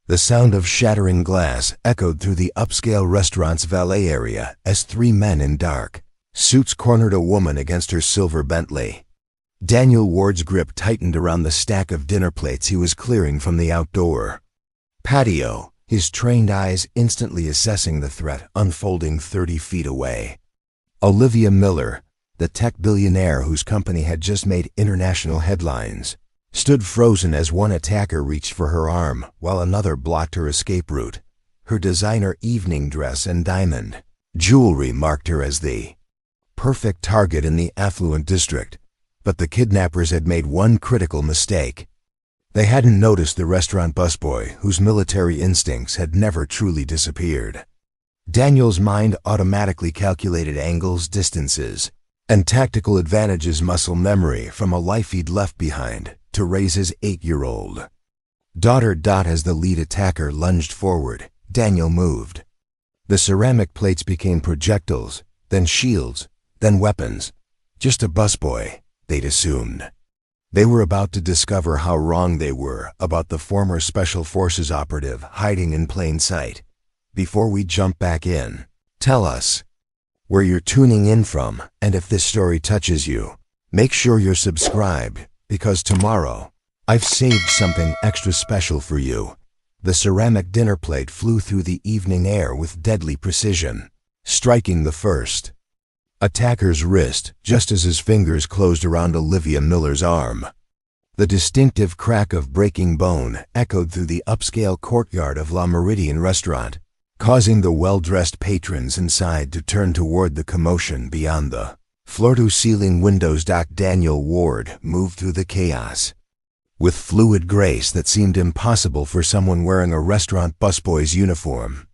The sound of shattering glass echoed through the upscale restaurant's valet area as three men in dark suits cornered a woman against her silver Bentley. Daniel Ward's grip tightened around the stack of dinner plates he was clearing from the outdoor patio, his trained eyes instantly assessing the threat unfolding 30 feet away. Olivia Miller, the tech billionaire whose company had just made international headlines, stood frozen as one attacker reached for her arm while another blocked her escape route. Her designer evening dress and diamond jewelry marked her as the perfect target in the affluent district, but the kidnappers had made one critical mistake. They hadn't noticed the restaurant busboy whose military instincts had never truly disappeared. Daniel's mind automatically calculated angles, distances, and tactical advantages muscle memory from a life he'd left behind to raise his 8-year-old daughter. As the lead attacker lunged forward, Daniel moved. The ceramic plates became projectiles, then shields, then weapons. Just a busboy, they'd assumed. They were about to discover how wrong they were about the former Special Forces operative hiding in plain sight. Before we jump back in, tell us where you're tuning in from, and if this story touches you, make sure you're subscribed, because tomorrow, I've saved something extra special for you. The ceramic dinner plate flew through the evening air with deadly precision, striking the first attacker's wrist just as his fingers closed around Olivia Miller's arm. The distinctive crack of breaking bone echoed through the upscale courtyard of La Meridian restaurant, causing the well-dressed patrons inside to turn toward the commotion beyond the floor-to-ceiling windows. Daniel Ward moved through the chaos with fluid grace that seemed impossible for someone wearing a restaurant busboy's uniform.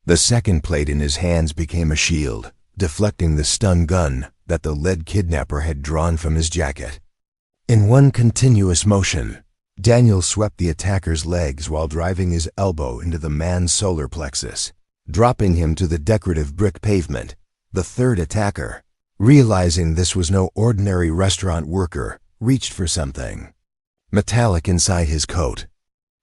The second plate in his hands became a shield, deflecting the stun gun that the lead kidnapper had drawn from his jacket. In one continuous motion, Daniel swept the attacker's legs while driving his elbow into the man's solar plexus, dropping him to the decorative brick pavement. The third attacker, realizing this was no ordinary restaurant worker, reached for something metallic inside his coat.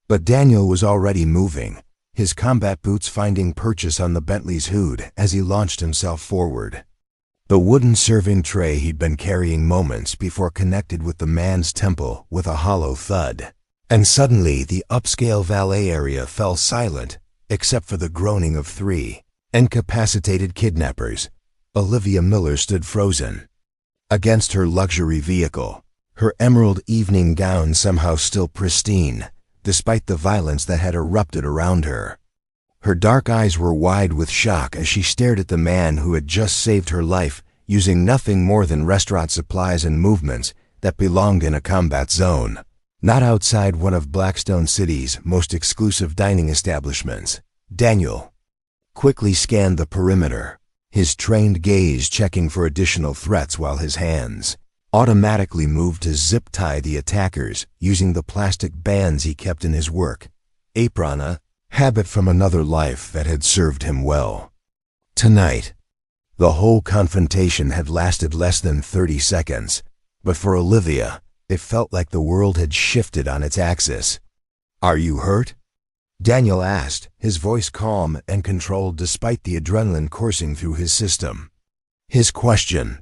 But Daniel was already moving, his combat boots finding purchase on the Bentley's hood as he launched himself forward. The wooden serving tray he'd been carrying moments before connected with the man's temple with a hollow thud, and suddenly the upscale valet area fell silent except for the groaning of three incapacitated kidnappers. Olivia Miller stood frozen against her luxury vehicle, her emerald evening gown somehow still pristine, despite the violence that had erupted around her. Her dark eyes were wide with shock as she stared at the man who had just saved her life using nothing more than restaurant supplies and movements that belonged in a combat zone, not outside one of Blackstone City's most exclusive dining establishments. Daniel quickly scanned the perimeter, his trained gaze checking for additional threats while his hands automatically moved to zip-tie the attackers using the plastic bands he kept in his work apron, a habit from another life that had served him well. Tonight, the whole confrontation had lasted less than 30 seconds, but for Olivia, it felt like the world had shifted on its axis. "Are you hurt?" Daniel asked, his voice calm and controlled despite the adrenaline coursing through his system. His question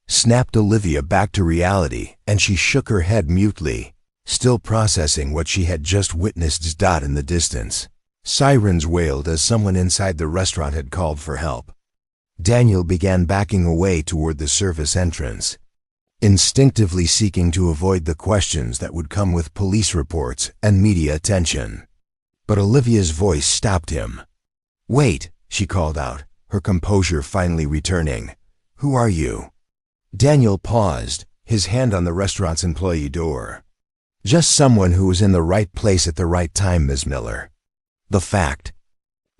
snapped Olivia back to reality, and she shook her head mutely, still processing what she had just witnessed. In the distance, sirens wailed as someone inside the restaurant had called for help. Daniel began backing away toward the service entrance, instinctively seeking to avoid the questions that would come with police reports and media attention. But Olivia's voice stopped him. "Wait," she called out, her composure finally returning. "Who are you?" Daniel paused, his hand on the restaurant's employee door. "Just someone who was in the right place at the right time, Ms. Miller." The fact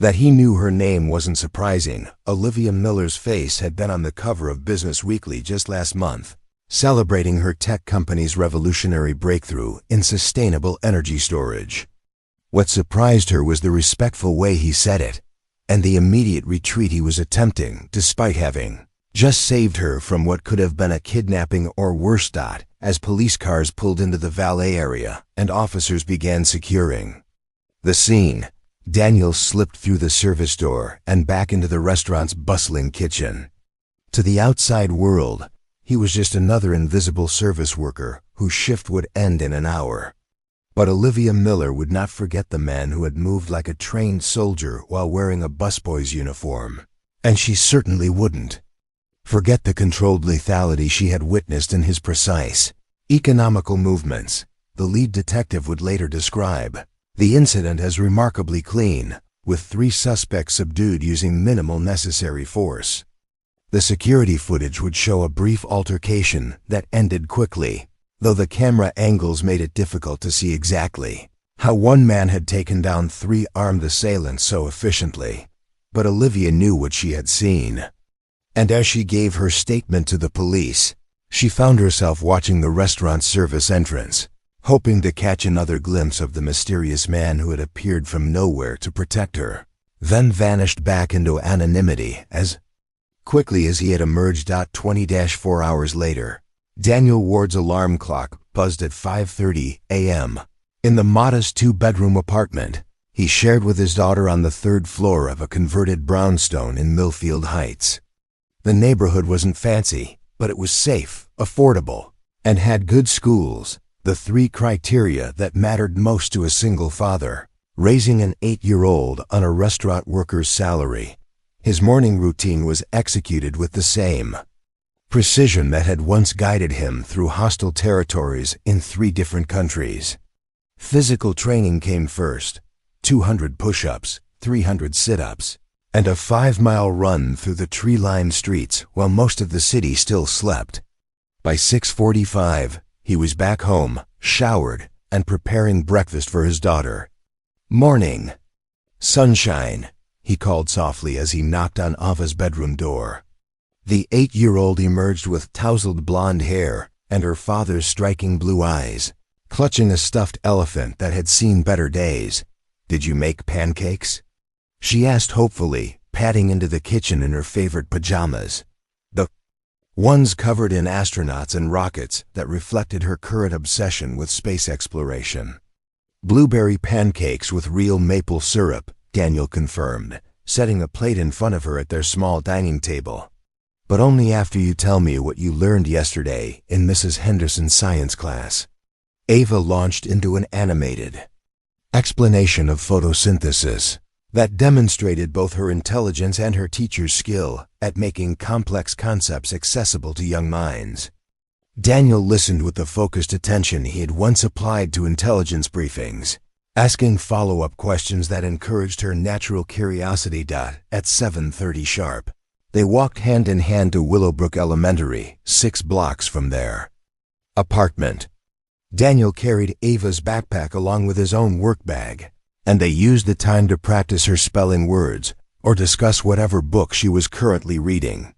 that he knew her name wasn't surprising. Olivia Miller's face had been on the cover of Business Weekly just last month, celebrating her tech company's revolutionary breakthrough in sustainable energy storage. What surprised her was the respectful way he said it, and the immediate retreat he was attempting despite having just saved her from what could have been a kidnapping or worse. As police cars pulled into the valet area and officers began securing The scene. Daniel slipped through the service door and back into the restaurant's bustling kitchen. To the outside world, he was just another invisible service worker whose shift would end in an hour. But Olivia Miller would not forget the man who had moved like a trained soldier while wearing a busboy's uniform. And she certainly wouldn't forget the controlled lethality she had witnessed in his precise, economical movements. The lead detective would later describe the incident as remarkably clean, with 3 suspects subdued using minimal necessary force. The security footage would show a brief altercation that ended quickly, though the camera angles made it difficult to see exactly how one man had taken down 3 armed assailants so efficiently. But Olivia knew what she had seen. And as she gave her statement to the police, she found herself watching the restaurant service entrance, hoping to catch another glimpse of the mysterious man who had appeared from nowhere to protect her, then vanished back into anonymity as quickly as he had emerged. 20-4 hours later, Daniel Ward's alarm clock buzzed at 5:30 a.m. in the modest 2-bedroom apartment he shared with his daughter on the 3rd floor of a converted brownstone in Millfield Heights. The neighborhood wasn't fancy, but it was safe, affordable, and had good schools, the 3 criteria that mattered most to a single father, raising an 8-year-old on a restaurant worker's salary. His morning routine was executed with the same precision that had once guided him through hostile territories in 3 different countries. Physical training came first: 200 push-ups, 300 sit-ups, and a 5-mile run through the tree-lined streets while most of the city still slept. By 6:45, he was back home, showered, and preparing breakfast for his daughter. "Morning, sunshine," he called softly as he knocked on Ava's bedroom door. The 8-year-old emerged with tousled blonde hair and her father's striking blue eyes, clutching a stuffed elephant that had seen better days. "Did you make pancakes?" she asked hopefully, padding into the kitchen in her favorite pajamas, the ones covered in astronauts and rockets that reflected her current obsession with space exploration. "Blueberry pancakes with real maple syrup," Daniel confirmed, setting a plate in front of her at their small dining table. "But only after you tell me what you learned yesterday in Mrs. Henderson's science class." Ava launched into an animated explanation of photosynthesis that demonstrated both her intelligence and her teacher's skill at making complex concepts accessible to young minds. Daniel listened with the focused attention he had once applied to intelligence briefings, asking follow-up questions that encouraged her natural curiosity. At 7:30 sharp, they walked hand in hand to Willowbrook Elementary, 6 blocks from their apartment. Daniel carried Ava's backpack along with his own work bag, and they used the time to practice her spelling words or discuss whatever book she was currently reading.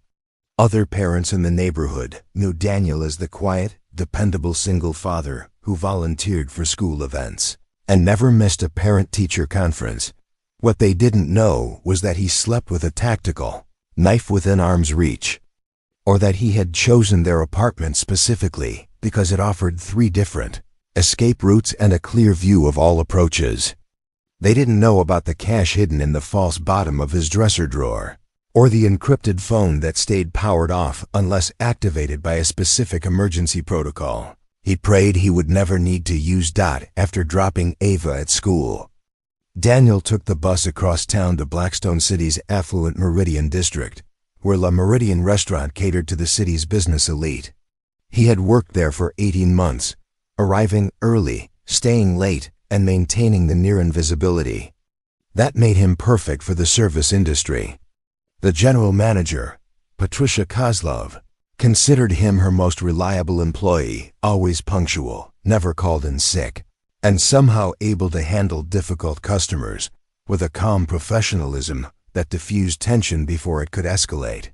Other parents in the neighborhood knew Daniel as the quiet, dependable single father who volunteered for school events and never missed a parent-teacher conference. What they didn't know was that he slept with a tactical knife within arm's reach, or that he had chosen their apartment specifically because it offered 3 different escape routes and a clear view of all approaches. They didn't know about the cash hidden in the false bottom of his dresser drawer, or the encrypted phone that stayed powered off unless activated by a specific emergency protocol he prayed he would never need to use. After dropping Ava at school, Daniel took the bus across town to Blackstone City's affluent Meridian district, where La Meridian restaurant catered to the city's business elite. He had worked there for 18 months, arriving early, staying late, and maintaining the near invisibility. That made him perfect for the service industry. The general manager, Patricia Kozlov, considered him her most reliable employee, always punctual, never called in sick, and somehow able to handle difficult customers with a calm professionalism that diffused tension before it could escalate.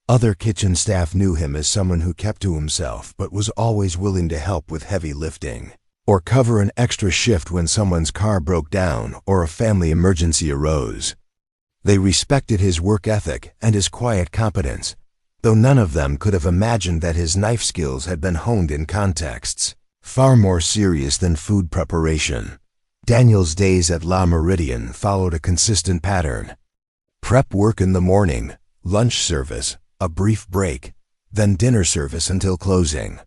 Other kitchen staff knew him as someone who kept to himself but was always willing to help with heavy lifting, or cover an extra shift when someone's car broke down or a family emergency arose. They respected his work ethic and his quiet competence, though none of them could have imagined that his knife skills had been honed in contexts far more serious than food preparation. Daniel's days at La Meridian followed a consistent pattern. Prep work in the morning, lunch service, a brief break, then dinner service until closing.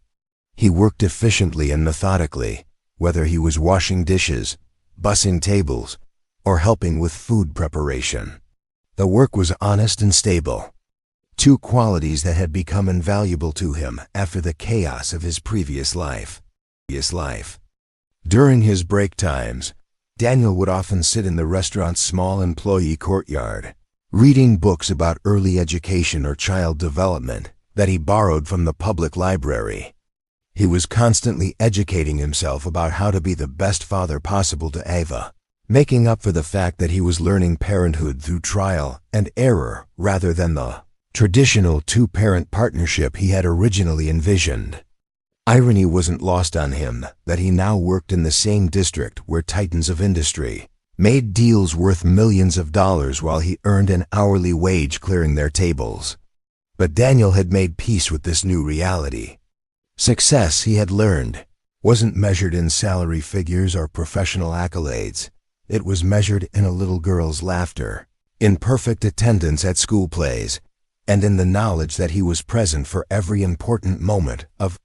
He worked efficiently and methodically, whether he was washing dishes, bussing tables, or helping with food preparation. The work was honest and stable, two qualities that had become invaluable to him after the chaos of his previous life. During his break times, Daniel would often sit in the restaurant's small employee courtyard, reading books about early education or child development that he borrowed from the public library. He was constantly educating himself about how to be the best father possible to Ava, making up for the fact that he was learning parenthood through trial and error rather than the traditional two-parent partnership he had originally envisioned. Irony wasn't lost on him that he now worked in the same district where titans of industry made deals worth millions of dollars while he earned an hourly wage clearing their tables. But Daniel had made peace with this new reality. Success, he had learned, wasn't measured in salary figures or professional accolades. It was measured in a little girl's laughter, in perfect attendance at school plays, and in the knowledge that he was present for every important moment of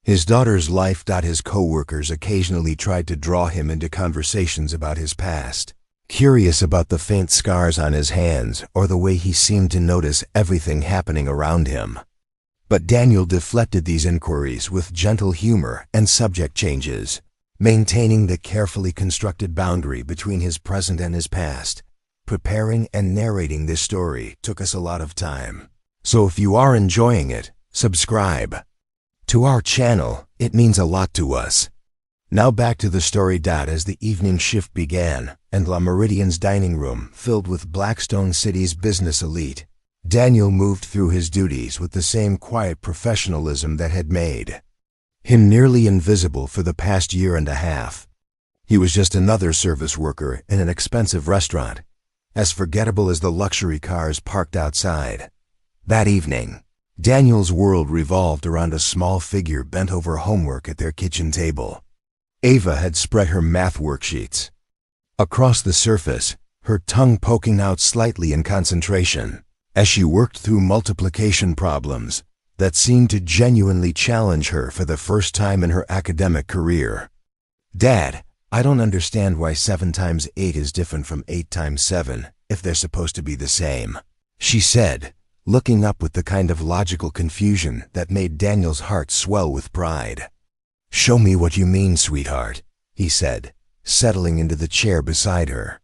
his daughter's life. His co-workers occasionally tried to draw him into conversations about his past, curious about the faint scars on his hands or the way he seemed to notice everything happening around him. But Daniel deflected these inquiries with gentle humor and subject changes, maintaining the carefully constructed boundary between his present and his past. Preparing and narrating this story took us a lot of time. So if you are enjoying it, subscribe to our channel. It means a lot to us. Now back to the story. As the evening shift began and La Meridian's dining room filled with Blackstone City's business elite, Daniel moved through his duties with the same quiet professionalism that had made him nearly invisible for the past year and a half. He was just another service worker in an expensive restaurant, as forgettable as the luxury cars parked outside. That evening, Daniel's world revolved around a small figure bent over homework at their kitchen table. Ava had spread her math worksheets across the surface, her tongue poking out slightly in concentration, as she worked through multiplication problems that seemed to genuinely challenge her for the first time in her academic career. "Dad, I don't understand why 7 times 8 is different from 8 times 7, if they're supposed to be the same," she said, looking up with the kind of logical confusion that made Daniel's heart swell with pride. "Show me what you mean, sweetheart," he said, settling into the chair beside her.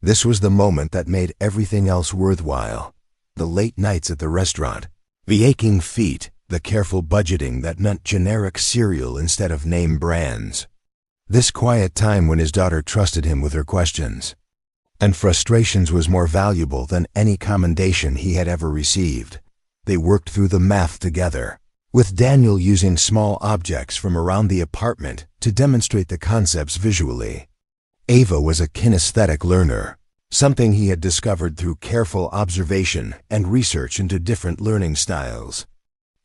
This was the moment that made everything else worthwhile. The late nights at the restaurant, the aching feet, the careful budgeting that meant generic cereal instead of name brands. This quiet time when his daughter trusted him with her questions and frustrations was more valuable than any commendation he had ever received. They worked through the math together, with Daniel using small objects from around the apartment to demonstrate the concepts visually. Ava was a kinesthetic learner, something he had discovered through careful observation and research into different learning styles.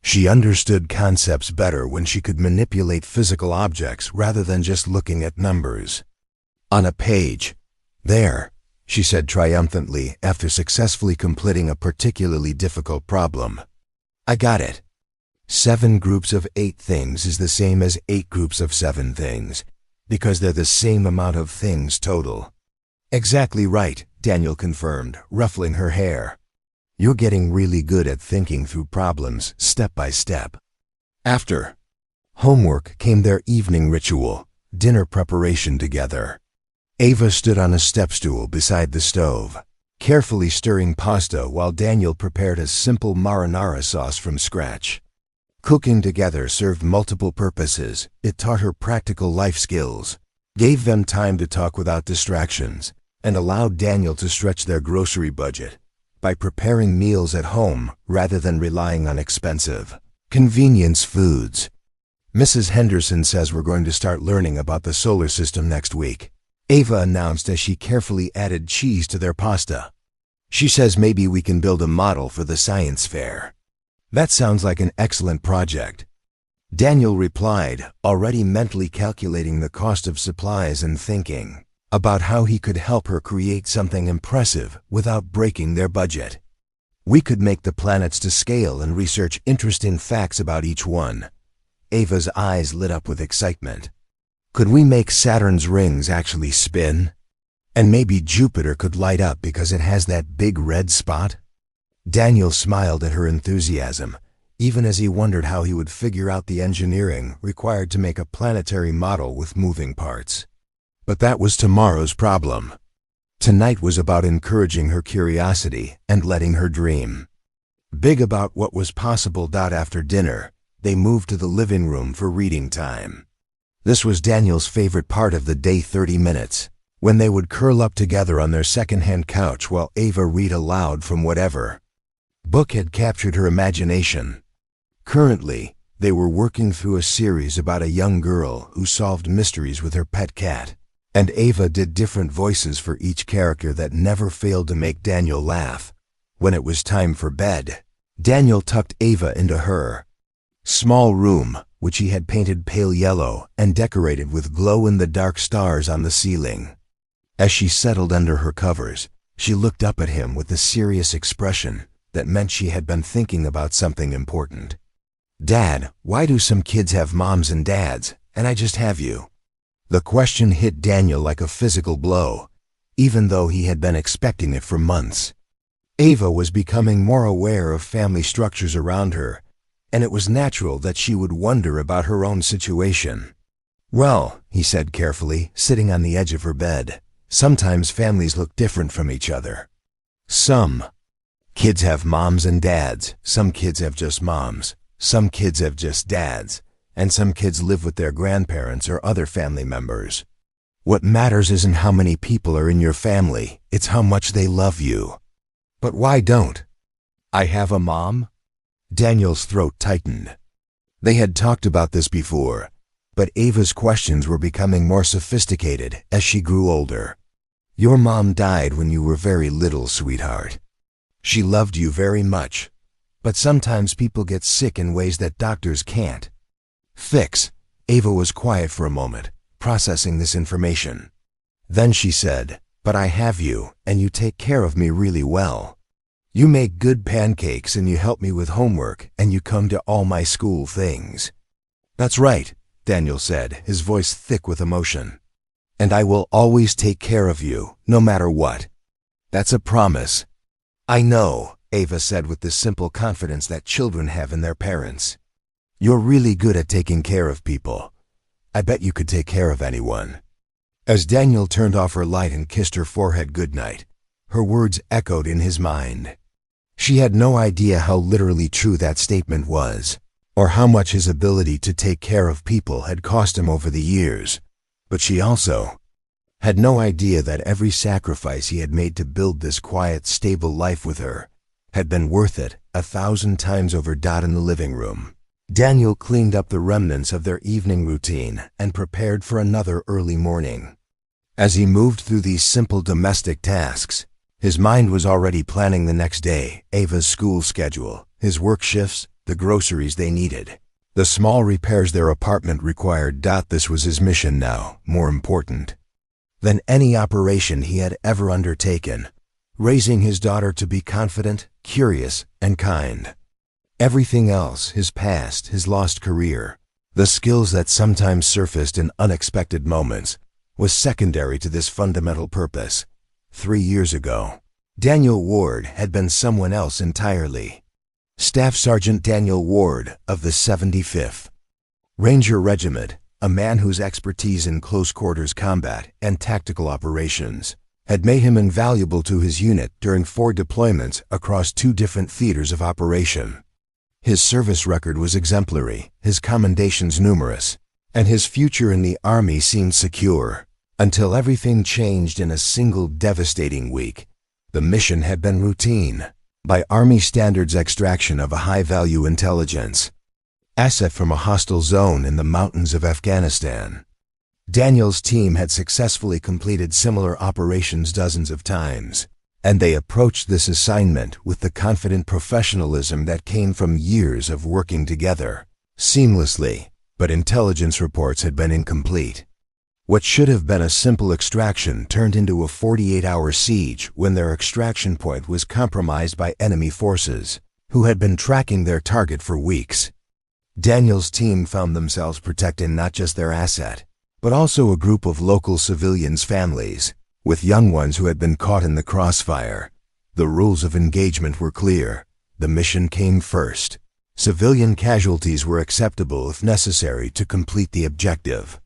She understood concepts better when she could manipulate physical objects rather than just looking at numbers on a page. "There," she said triumphantly after successfully completing a particularly difficult problem. "I got it. 7 groups of 8 things is the same as 8 groups of 7 things, because they're the same amount of things total." "Exactly right," Daniel confirmed, ruffling her hair. "You're getting really good at thinking through problems step by step." After homework came their evening ritual, dinner preparation together. Ava stood on a step stool beside the stove, carefully stirring pasta while Daniel prepared a simple marinara sauce from scratch. Cooking together served multiple purposes. It taught her practical life skills, gave them time to talk without distractions, and allowed Daniel to stretch their grocery budget by preparing meals at home rather than relying on expensive convenience foods. "Mrs. Henderson says we're going to start learning about the solar system next week," Ava announced as she carefully added cheese to their pasta. "She says maybe we can build a model for the science fair." "That sounds like an excellent project," Daniel replied, already mentally calculating the cost of supplies and thinking, about how he could help her create something impressive without breaking their budget. We could make the planets to scale and research interesting facts about each one. Ava's eyes lit up with excitement. Could we make Saturn's rings actually spin? And maybe Jupiter could light up because it has that big red spot? Daniel smiled at her enthusiasm, even as he wondered how he would figure out the engineering required to make a planetary model with moving parts. But that was tomorrow's problem. Tonight was about encouraging her curiosity and letting her dream. Big about what was possible. After dinner, they moved to the living room for reading time. This was Daniel's favorite part of the day, 30 minutes, when they would curl up together on their second-hand couch while Ava read aloud from whatever book had captured her imagination. Currently, they were working through a series about a young girl who solved mysteries with her pet cat, and Ava did different voices for each character that never failed to make Daniel laugh. When it was time for bed, Daniel tucked Ava into her small room, which he had painted pale yellow and decorated with glow-in-the-dark stars on the ceiling. As she settled under her covers, she looked up at him with a serious expression that meant she had been thinking about something important. "Dad, why do some kids have moms and dads, and I just have you?" The question hit Daniel like a physical blow, even though he had been expecting it for months. Ava was becoming more aware of family structures around her, and it was natural that she would wonder about her own situation. "Well," he said carefully, sitting on the edge of her bed, "sometimes families look different from each other. Some kids have moms and dads, some kids have just moms, some kids have just dads, and some kids live with their grandparents or other family members. What matters isn't how many people are in your family, it's how much they love you." "But why don't I have a mom?" Daniel's throat tightened. They had talked about this before, but Ava's questions were becoming more sophisticated as she grew older. "Your mom died when you were very little, sweetheart. She loved you very much, but sometimes people get sick in ways that doctors can't fix." Ava was quiet for a moment, processing this information. Then she said, "But I have you, and you take care of me really well. You make good pancakes, and you help me with homework, and you come to all my school things." "That's right," Daniel said, his voice thick with emotion. "And I will always take care of you, no matter what. That's a promise." "I know," Ava said with the simple confidence that children have in their parents. "You're really good at taking care of people. I bet you could take care of anyone." As Daniel turned off her light and kissed her forehead goodnight, her words echoed in his mind. She had no idea how literally true that statement was, or how much his ability to take care of people had cost him over the years, but she also had no idea that every sacrifice he had made to build this quiet, stable life with her had been worth it 1,000 times over. In the living room, Daniel cleaned up the remnants of their evening routine and prepared for another early morning. As he moved through these simple domestic tasks, his mind was already planning the next day, Ava's school schedule, his work shifts, the groceries they needed, the small repairs their apartment required. This was his mission now, more important than any operation he had ever undertaken, raising his daughter to be confident, curious, and kind. Everything else, his past, his lost career, the skills that sometimes surfaced in unexpected moments, was secondary to this fundamental purpose. 3 years ago, Daniel Ward had been someone else entirely. Staff Sergeant Daniel Ward of the 75th Ranger Regiment, a man whose expertise in close-quarters combat and tactical operations had made him invaluable to his unit during 4 deployments across 2 different theaters of operation. His service record was exemplary, his commendations numerous, and his future in the Army seemed secure, until everything changed in a single devastating week. The mission had been routine, by Army standards, extraction of a high-value intelligence asset from a hostile zone in the mountains of Afghanistan. Daniel's team had successfully completed similar operations dozens of times, and they approached this assignment with the confident professionalism that came from years of working together seamlessly, but intelligence reports had been incomplete. What should have been a simple extraction turned into a 48-hour siege when their extraction point was compromised by enemy forces, who had been tracking their target for weeks. Daniel's team found themselves protecting not just their asset, but also a group of local civilians' families, with young ones who had been caught in the crossfire. The rules of engagement were clear. The mission came first. Civilian casualties were acceptable if necessary to complete the objective.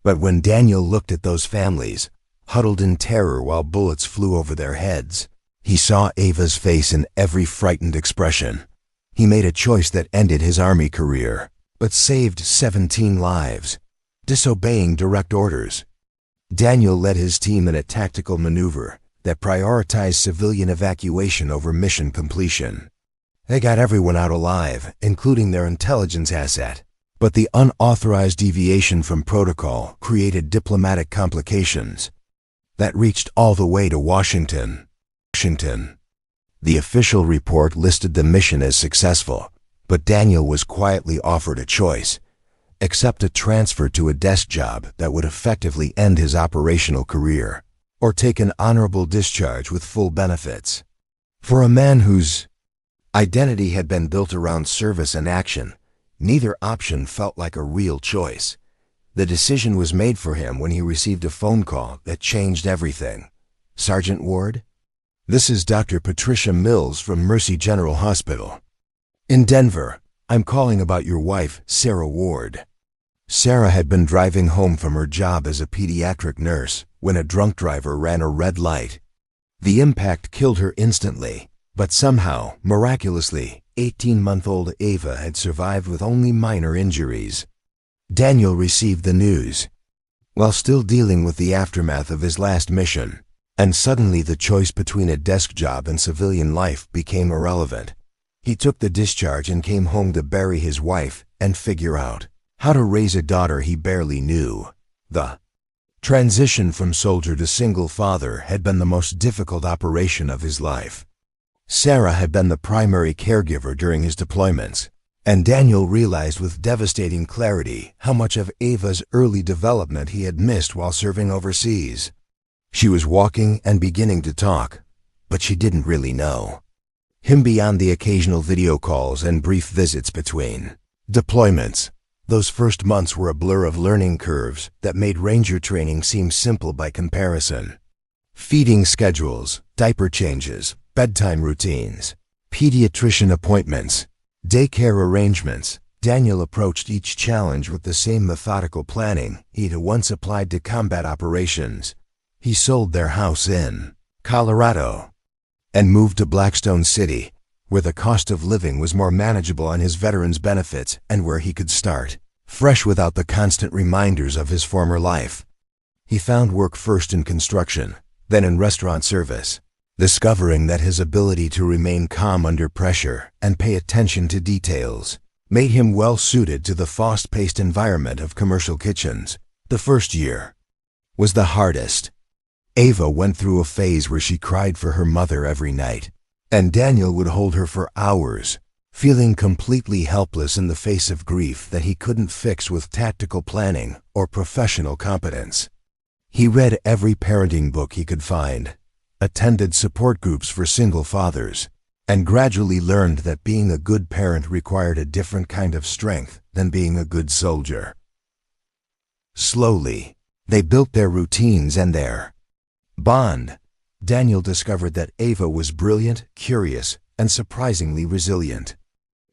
But when Daniel looked at those families, huddled in terror while bullets flew over their heads, he saw Ava's face in every frightened expression. He made a choice that ended his army career, but saved 17 lives, disobeying direct orders. Daniel led his team in a tactical maneuver that prioritized civilian evacuation over mission completion. They got everyone out alive, including their intelligence asset. But the unauthorized deviation from protocol created diplomatic complications that reached all the way to Washington. The official report listed the mission as successful, but Daniel was quietly offered a choice: accept a transfer to a desk job that would effectively end his operational career, or take an honorable discharge with full benefits. For a man whose identity had been built around service and action, neither option felt like a real choice. The decision was made for him when he received a phone call that changed everything. "Sergeant Ward? This is Dr. Patricia Mills from Mercy General Hospital in Denver. I'm calling about your wife, Sarah Ward." Sarah had been driving home from her job as a pediatric nurse when a drunk driver ran a red light. The impact killed her instantly, but somehow, miraculously, 18-month-old Ava had survived with only minor injuries. Daniel received the news while still dealing with the aftermath of his last mission, and suddenly the choice between a desk job and civilian life became irrelevant. He took the discharge and came home to bury his wife and figure out how to raise a daughter he barely knew. The transition from soldier to single father had been the most difficult operation of his life. Sarah had been the primary caregiver during his deployments, and Daniel realized with devastating clarity how much of Ava's early development he had missed while serving overseas. She was walking and beginning to talk, but she didn't really know him beyond the occasional video calls and brief visits between deployments. Those first months were a blur of learning curves that made ranger training seem simple by comparison. Feeding schedules, diaper changes, bedtime routines, pediatrician appointments, daycare arrangements. Daniel approached each challenge with the same methodical planning he'd once applied to combat operations. He sold their house in Colorado and moved to Blackstone City, where the cost of living was more manageable on his veterans' benefits and where he could start fresh without the constant reminders of his former life. He found work first in construction, then in restaurant service, discovering that his ability to remain calm under pressure and pay attention to details made him well suited to the fast-paced environment of commercial kitchens. The first year was the hardest. Ava went through a phase where she cried for her mother every night, and Daniel would hold her for hours, feeling completely helpless in the face of grief that he couldn't fix with tactical planning or professional competence. He read every parenting book he could find, attended support groups for single fathers, and gradually learned that being a good parent required a different kind of strength than being a good soldier. Slowly, they built their routines and their bond. Daniel discovered that Ava was brilliant, curious, and surprisingly resilient.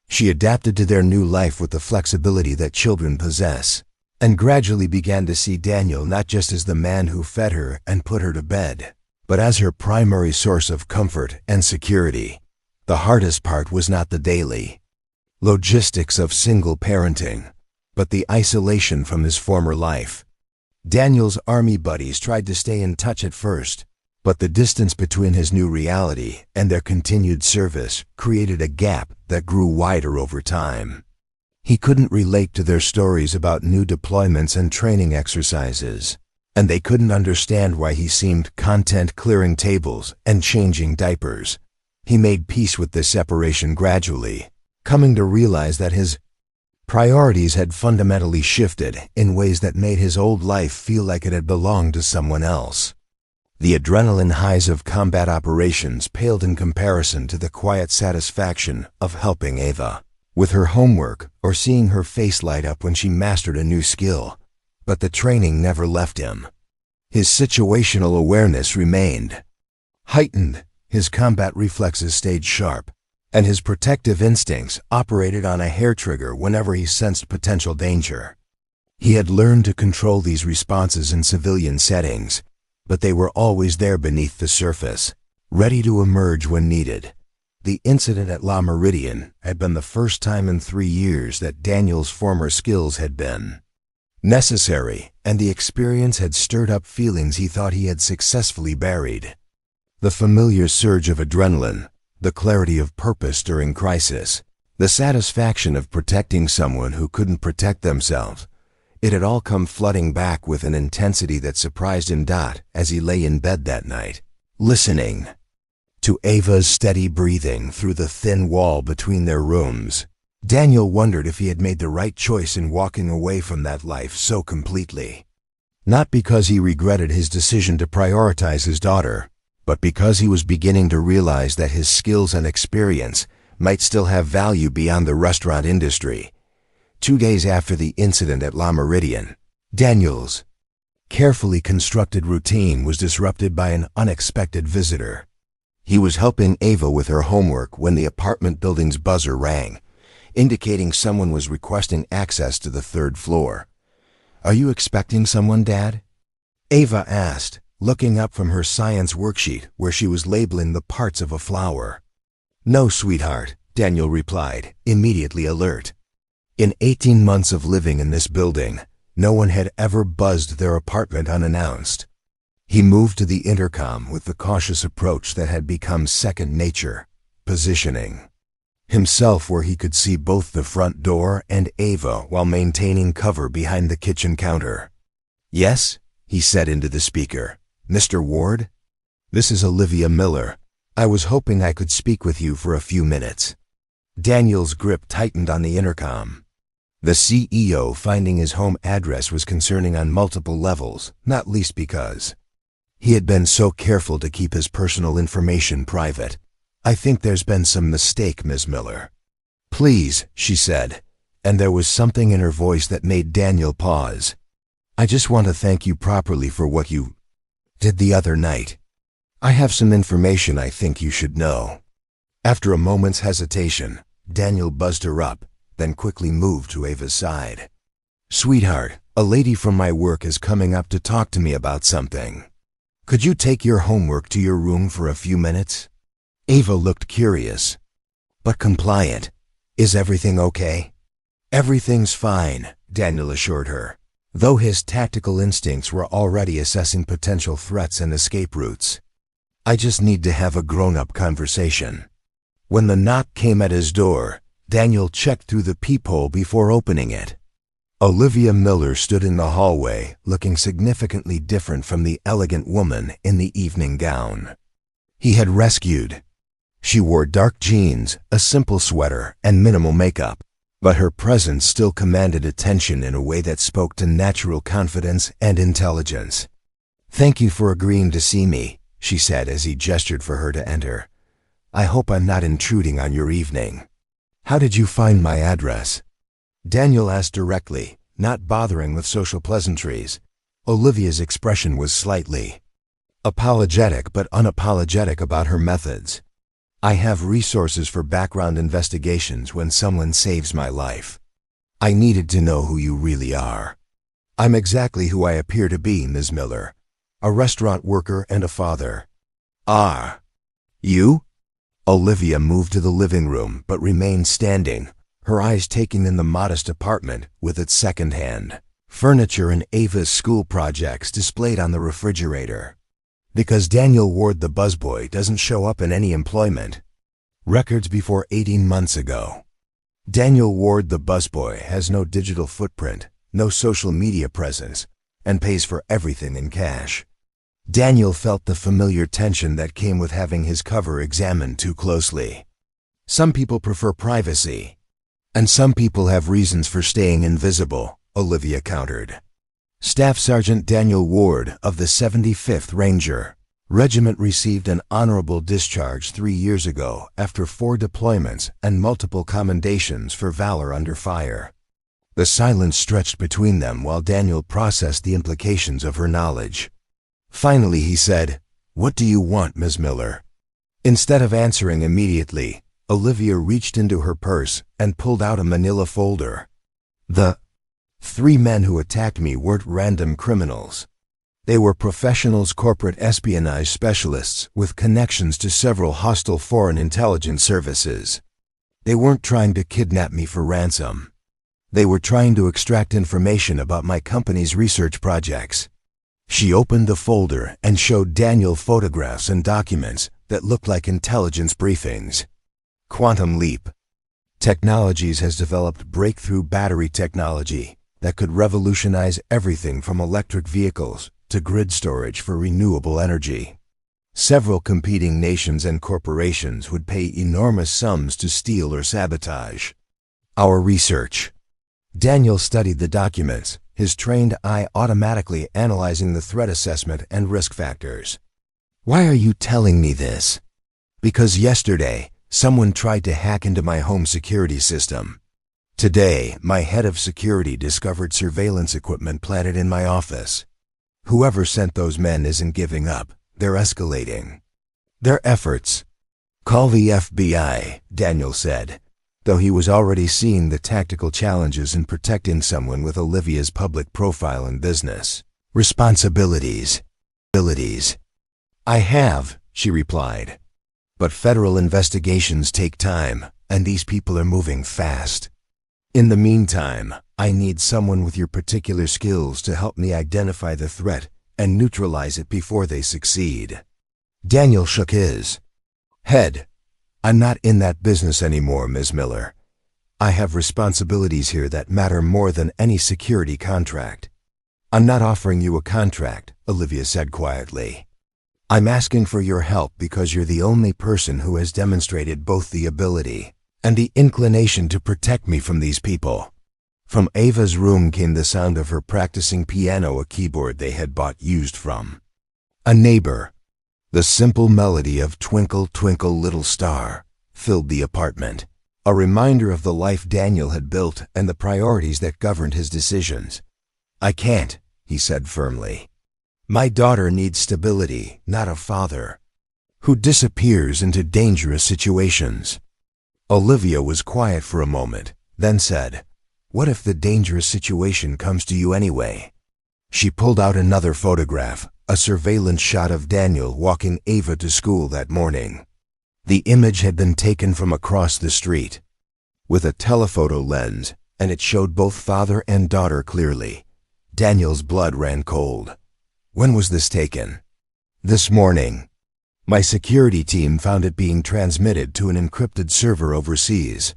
She adapted to their new life with the flexibility that children possess, and gradually began to see Daniel not just as the man who fed her and put her to bed, but as her primary source of comfort and security. The hardest part was not the daily logistics of single parenting, but the isolation from his former life. Daniel's army buddies tried to stay in touch at first, but the distance between his new reality and their continued service created a gap that grew wider over time. He couldn't relate to their stories about new deployments and training exercises, and they couldn't understand why he seemed content clearing tables and changing diapers. He made peace with this separation gradually, coming to realize that his Priorities had fundamentally shifted in ways that made his old life feel like it had belonged to someone else. The adrenaline highs of combat operations paled in comparison to the quiet satisfaction of helping Ava with her homework or seeing her face light up when she mastered a new skill. But the training never left him. His situational awareness remained heightened, his combat reflexes stayed sharp, and his protective instincts operated on a hair trigger whenever he sensed potential danger. He had learned to control these responses in civilian settings, but they were always there beneath the surface, ready to emerge when needed. The incident at La Meridian had been the first time in 3 years that Daniel's former skills had been necessary, and the experience had stirred up feelings he thought he had successfully buried. The familiar surge of adrenaline, the clarity of purpose during crisis, the satisfaction of protecting someone who couldn't protect themselves. It had all come flooding back with an intensity that surprised him. As he lay in bed that night, listening to Ava's steady breathing through the thin wall between their rooms, Daniel wondered if he had made the right choice in walking away from that life so completely. Not because he regretted his decision to prioritize his daughter, but because he was beginning to realize that his skills and experience might still have value beyond the restaurant industry. 2 days after the incident at La Meridian, Daniel's carefully constructed routine was disrupted by an unexpected visitor. He was helping Ava with her homework when the apartment building's buzzer rang, indicating someone was requesting access to the 3rd floor. "Are you expecting someone, Dad?" Ava asked, looking up from her science worksheet where she was labeling the parts of a flower. "No, sweetheart," Daniel replied, immediately alert. In 18 months of living in this building, no one had ever buzzed their apartment unannounced. He moved to the intercom with the cautious approach that had become second nature, positioning himself where he could see both the front door and Ava while maintaining cover behind the kitchen counter. "Yes," he said into the speaker. "Mr. Ward? This is Olivia Miller. I was hoping I could speak with you for a few minutes." Daniel's grip tightened on the intercom. The CEO finding his home address was concerning on multiple levels, not least because he had been so careful to keep his personal information private. "I think there's been some mistake, Ms. Miller." "Please," she said, and there was something in her voice that made Daniel pause. "I just want to thank you properly for what you did the other night. I have some information I think you should know." After a moment's hesitation, Daniel buzzed her up, then quickly moved to Ava's side. "Sweetheart, a lady from my work is coming up to talk to me about something. Could you take your homework to your room for a few minutes?" Ava looked curious, but compliant. "Is everything okay?" "Everything's fine," Daniel assured her, though his tactical instincts were already assessing potential threats and escape routes. "I just need to have a grown-up conversation." When the knock came at his door, Daniel checked through the peephole before opening it. Olivia Miller stood in the hallway, looking significantly different from the elegant woman in the evening gown he had rescued. She wore dark jeans, a simple sweater, and minimal makeup, but her presence still commanded attention in a way that spoke to natural confidence and intelligence. "Thank you for agreeing to see me," she said as he gestured for her to enter. "I hope I'm not intruding on your evening." "How did you find my address?" Daniel asked directly, not bothering with social pleasantries. Olivia's expression was slightly apologetic but unapologetic about her methods. "I have resources for background investigations when someone saves my life. I needed to know who you really are." "I'm exactly who I appear to be, Ms. Miller. A restaurant worker and a father." "Ah, you?" Olivia moved to the living room but remained standing, her eyes taking in the modest apartment with its second-hand furniture and Ava's school projects displayed on the refrigerator. Because Daniel Ward the busboy doesn't show up in any employment records before 18 months ago. Daniel Ward the busboy has no digital footprint, no social media presence, and pays for everything in cash. Daniel felt the familiar tension that came with having his cover examined too closely. Some people prefer privacy. And some people have reasons for staying invisible, Olivia countered. Staff Sergeant Daniel Ward of the 75th Ranger Regiment received an honorable discharge 3 years ago after 4 deployments and multiple commendations for valor under fire. The silence stretched between them while Daniel processed the implications of her knowledge. Finally he said, "What do you want, Ms. Miller?" Instead of answering immediately, Olivia reached into her purse and pulled out a manila folder. The 3 men who attacked me weren't random criminals. They were professionals, corporate espionage specialists with connections to several hostile foreign intelligence services. They weren't trying to kidnap me for ransom. They were trying to extract information about my company's research projects. She opened the folder and showed Daniel photographs and documents that looked like intelligence briefings. Quantum Leap Technologies has developed breakthrough battery technology that could revolutionize everything from electric vehicles to grid storage for renewable energy. Several competing nations and corporations would pay enormous sums to steal or sabotage our research. Daniel studied the documents, his trained eye automatically analyzing the threat assessment and risk factors. "Why are you telling me this?" "Because yesterday, someone tried to hack into my home security system. Today, my head of security discovered surveillance equipment planted in my office. Whoever sent those men isn't giving up. They're escalating their efforts." "Call the FBI," Daniel said, though he was already seeing the tactical challenges in protecting someone with Olivia's public profile and business responsibilities. "I have," she replied. "But federal investigations take time, and these people are moving fast. In the meantime, I need someone with your particular skills to help me identify the threat and neutralize it before they succeed." Daniel shook his head. "I'm not in that business anymore, Ms. Miller. I have responsibilities here that matter more than any security contract." "I'm not offering you a contract," Olivia said quietly. "I'm asking for your help because you're the only person who has demonstrated both the ability and the inclination to protect me from these people." From Ava's room came the sound of her practicing piano, a keyboard they had bought used from a neighbor. The simple melody of "Twinkle, Twinkle, Little Star" filled the apartment, a reminder of the life Daniel had built and the priorities that governed his decisions. "I can't," he said firmly. "My daughter needs stability, not a father who disappears into dangerous situations." Olivia was quiet for a moment, then said, "What if the dangerous situation comes to you anyway?" She pulled out another photograph, a surveillance shot of Daniel walking Ava to school that morning. The image had been taken from across the street with a telephoto lens, and it showed both father and daughter clearly. Daniel's blood ran cold. "When was this taken?" "This morning. My security team found it being transmitted to an encrypted server overseas.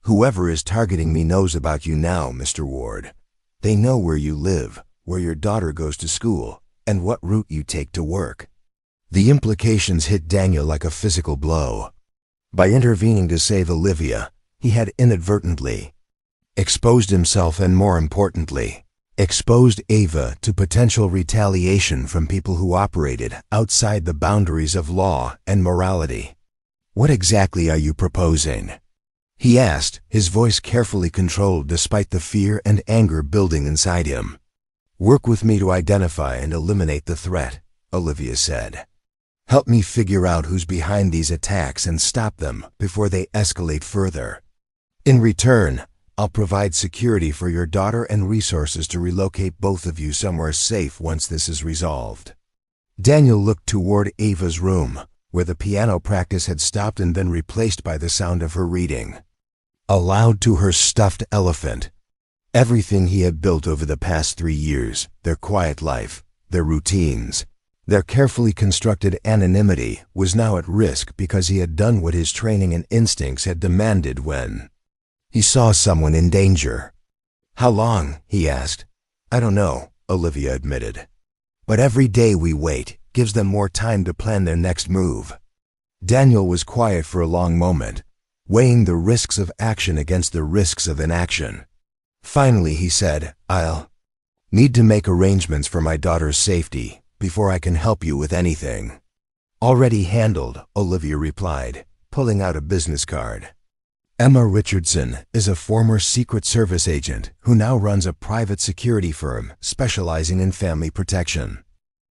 Whoever is targeting me knows about you now, Mr. Ward. They know where you live, where your daughter goes to school, and what route you take to work." The implications hit Daniel like a physical blow. By intervening to save Olivia, he had inadvertently exposed himself and, more importantly, exposed Ava to potential retaliation from people who operated outside the boundaries of law and morality. "What exactly are you proposing?" he asked, his voice carefully controlled despite the fear and anger building inside him. "Work with me to identify and eliminate the threat," Olivia said. "Help me figure out who's behind these attacks and stop them before they escalate further. In return, I'll provide security for your daughter and resources to relocate both of you somewhere safe once this is resolved." Daniel looked toward Ava's room, where the piano practice had stopped and been replaced by the sound of her reading aloud to her stuffed elephant. Everything he had built over the past 3 years, their quiet life, their routines, their carefully constructed anonymity, was now at risk because he had done what his training and instincts had demanded when he saw someone in danger. "How long?" he asked. "I don't know," Olivia admitted. "But every day we wait gives them more time to plan their next move." Daniel was quiet for a long moment. weighing the risks of action against the risks of inaction. Finally, he said, "I'll need to make arrangements for my daughter's safety before I can help you with anything." "Already handled," Olivia replied, pulling out a business card. Emma Richardson is a former Secret Service agent who now runs a private security firm specializing in family protection.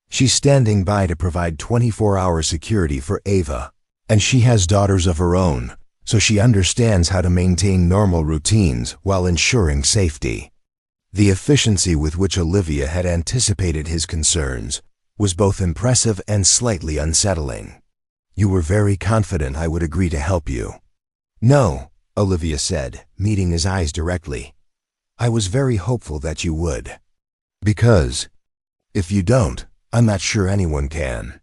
She's standing by to provide 24-hour security for Ava, and she has daughters of her own, so she understands how to maintain normal routines while ensuring safety. The efficiency with which Olivia had anticipated his concerns was both impressive and slightly unsettling. "You were very confident I would agree to help you." "No," Olivia said, meeting his eyes directly. "I was very hopeful that you would. Because if you don't, I'm not sure anyone can."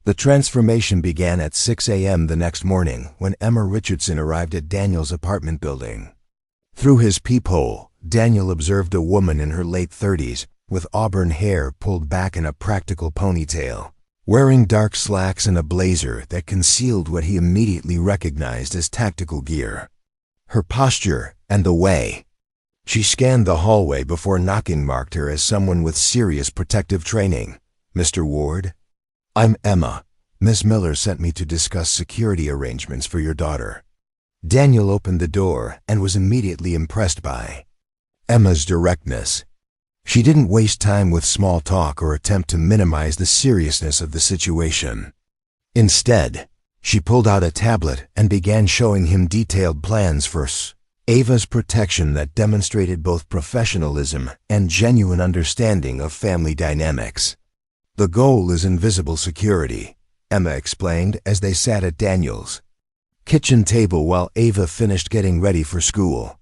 The transformation began at 6 a.m. the next morning when Emma Richardson arrived at Daniel's apartment building. Through his peephole, Daniel observed a woman in her late 30s with auburn hair pulled back in a practical ponytail, wearing dark slacks and a blazer that concealed what he immediately recognized as tactical gear. Her posture and the way she scanned the hallway before knocking marked her as someone with serious protective training. "Mr. Ward? I'm Emma. Miss Miller sent me to discuss security arrangements for your daughter." Daniel opened the door and was immediately impressed by Emma's directness. She didn't waste time with small talk or attempt to minimize the seriousness of the situation. Instead, she pulled out a tablet and began showing him detailed plans for Ava's protection that demonstrated both professionalism and genuine understanding of family dynamics. "The goal is invisible security," Emma explained as they sat at Daniel's kitchen table while Ava finished getting ready for school.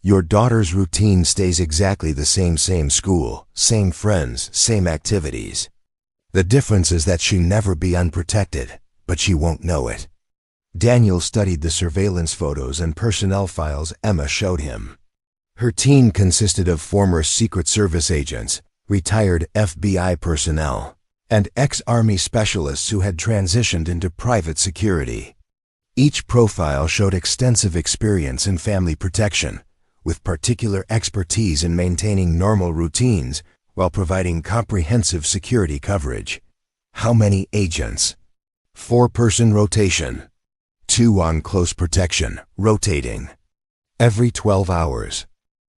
"Your daughter's routine stays exactly the same school, same friends, same activities. The difference is that she'll never be unprotected, but she won't know it." Daniel studied the surveillance photos and personnel files Emma showed him. Her team consisted of former Secret Service agents, retired FBI personnel, and ex-Army specialists who had transitioned into private security. Each profile showed extensive experience in family protection, with particular expertise in maintaining normal routines while providing comprehensive security coverage. How many agents? 4-person rotation. 2 on close protection, rotating every 12 hours.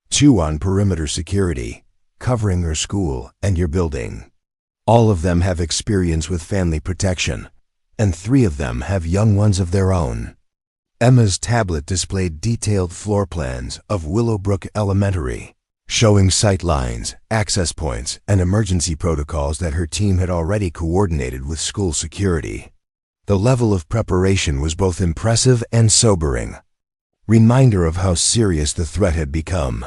2 on perimeter security, covering your school and your building. All of them have experience with family protection, and 3 of them have young ones of their own. Emma's tablet displayed detailed floor plans of Willowbrook Elementary, showing sight lines, access points, and emergency protocols that her team had already coordinated with school security. The level of preparation was both impressive and sobering, reminder of how serious the threat had become.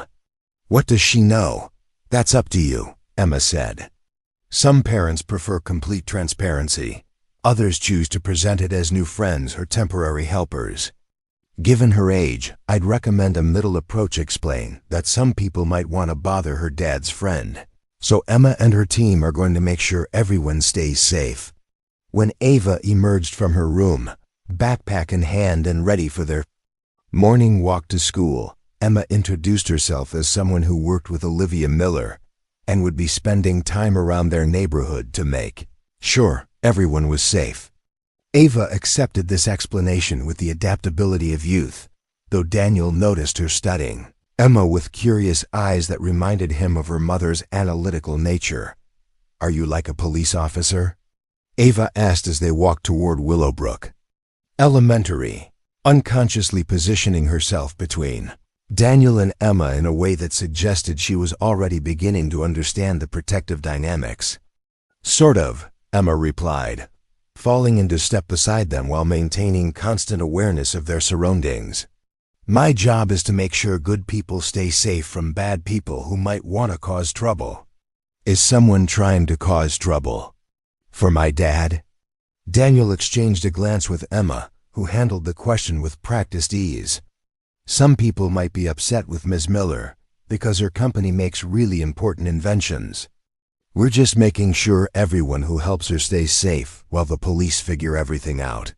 "What does she know?" "That's up to you," Emma said. Some parents prefer complete transparency. Others choose to present it as new friends or temporary helpers. Given her age, I'd recommend a middle approach. Explain that some people might want to bother her dad's friend. So Emma and her team are going to make sure everyone stays safe. When Ava emerged from her room, backpack in hand and ready for their morning walk to school, Emma introduced herself as someone who worked with Olivia Miller and would be spending time around their neighborhood to make sure everyone was safe. Ava accepted this explanation with the adaptability of youth, though Daniel noticed her studying Emma with curious eyes that reminded him of her mother's analytical nature. "Are you like a police officer?" Ava asked as they walked toward Willowbrook Elementary, unconsciously positioning herself between Daniel and Emma in a way that suggested she was already beginning to understand the protective dynamics. "Sort of," Emma replied, falling into step beside them while maintaining constant awareness of their surroundings. "My job is to make sure good people stay safe from bad people who might want to cause trouble." "Is someone trying to cause trouble? For my dad?" Daniel exchanged a glance with Emma, who handled the question with practiced ease. "Some people might be upset with Ms. Miller because her company makes really important inventions. We're just making sure everyone who helps her stays safe while the police figure everything out."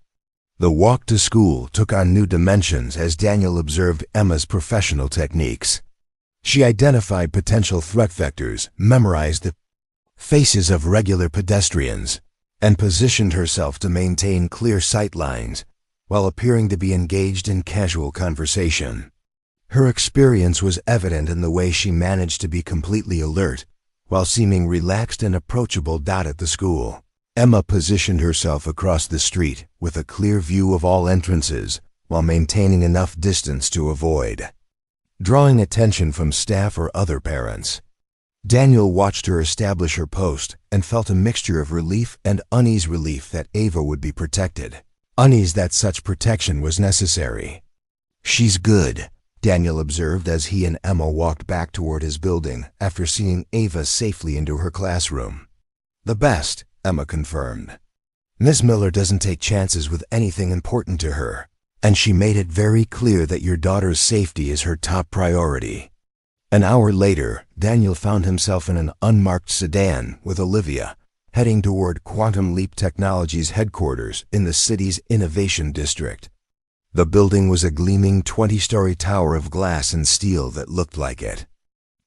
The walk to school took on new dimensions as Daniel observed Emma's professional techniques. She identified potential threat vectors, memorized the faces of regular pedestrians, and positioned herself to maintain clear sight lines while appearing to be engaged in casual conversation. Her experience was evident in the way she managed to be completely alert while seeming relaxed and approachable. At the school, Emma positioned herself across the street with a clear view of all entrances while maintaining enough distance to avoid drawing attention from staff or other parents. Daniel watched her establish her post and felt a mixture of relief and unease. Relief that Ava would be protected, unease that such protection was necessary. "She's good," Daniel observed as he and Emma walked back toward his building after seeing Ava safely into her classroom. "The best," Emma confirmed. "Miss Miller doesn't take chances with anything important to her, and she made it very clear that your daughter's safety is her top priority." An hour later, Daniel found himself in an unmarked sedan with Olivia, heading toward Quantum Leap Technologies' headquarters in the city's Innovation District. The building was a gleaming 20-story tower of glass and steel that looked like it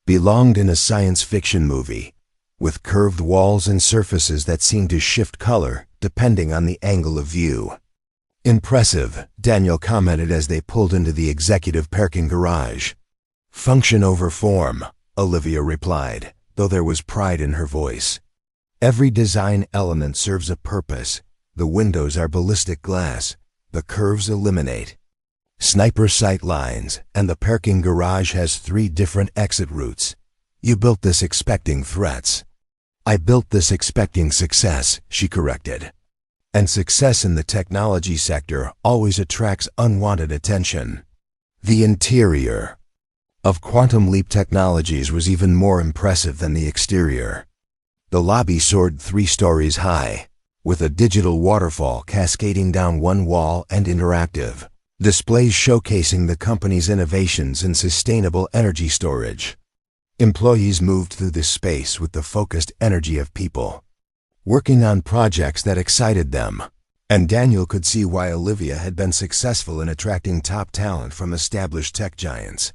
belonged in a science fiction movie, with curved walls and surfaces that seemed to shift color depending on the angle of view. "Impressive," Daniel commented as they pulled into the executive parking garage. "Function over form," Olivia replied, though there was pride in her voice. "Every design element serves a purpose. The windows are ballistic glass. The curves eliminate sniper sight lines, and the parking garage has 3 different exit routes. You built this expecting threats." "I built this expecting success," she corrected. "And success in the technology sector always attracts unwanted attention." The interior of Quantum Leap Technologies was even more impressive than the exterior. The lobby soared 3 stories high, with a digital waterfall cascading down one wall and interactive displays showcasing the company's innovations in sustainable energy storage. Employees moved through this space with the focused energy of people working on projects that excited them, and Daniel could see why Olivia had been successful in attracting top talent from established tech giants.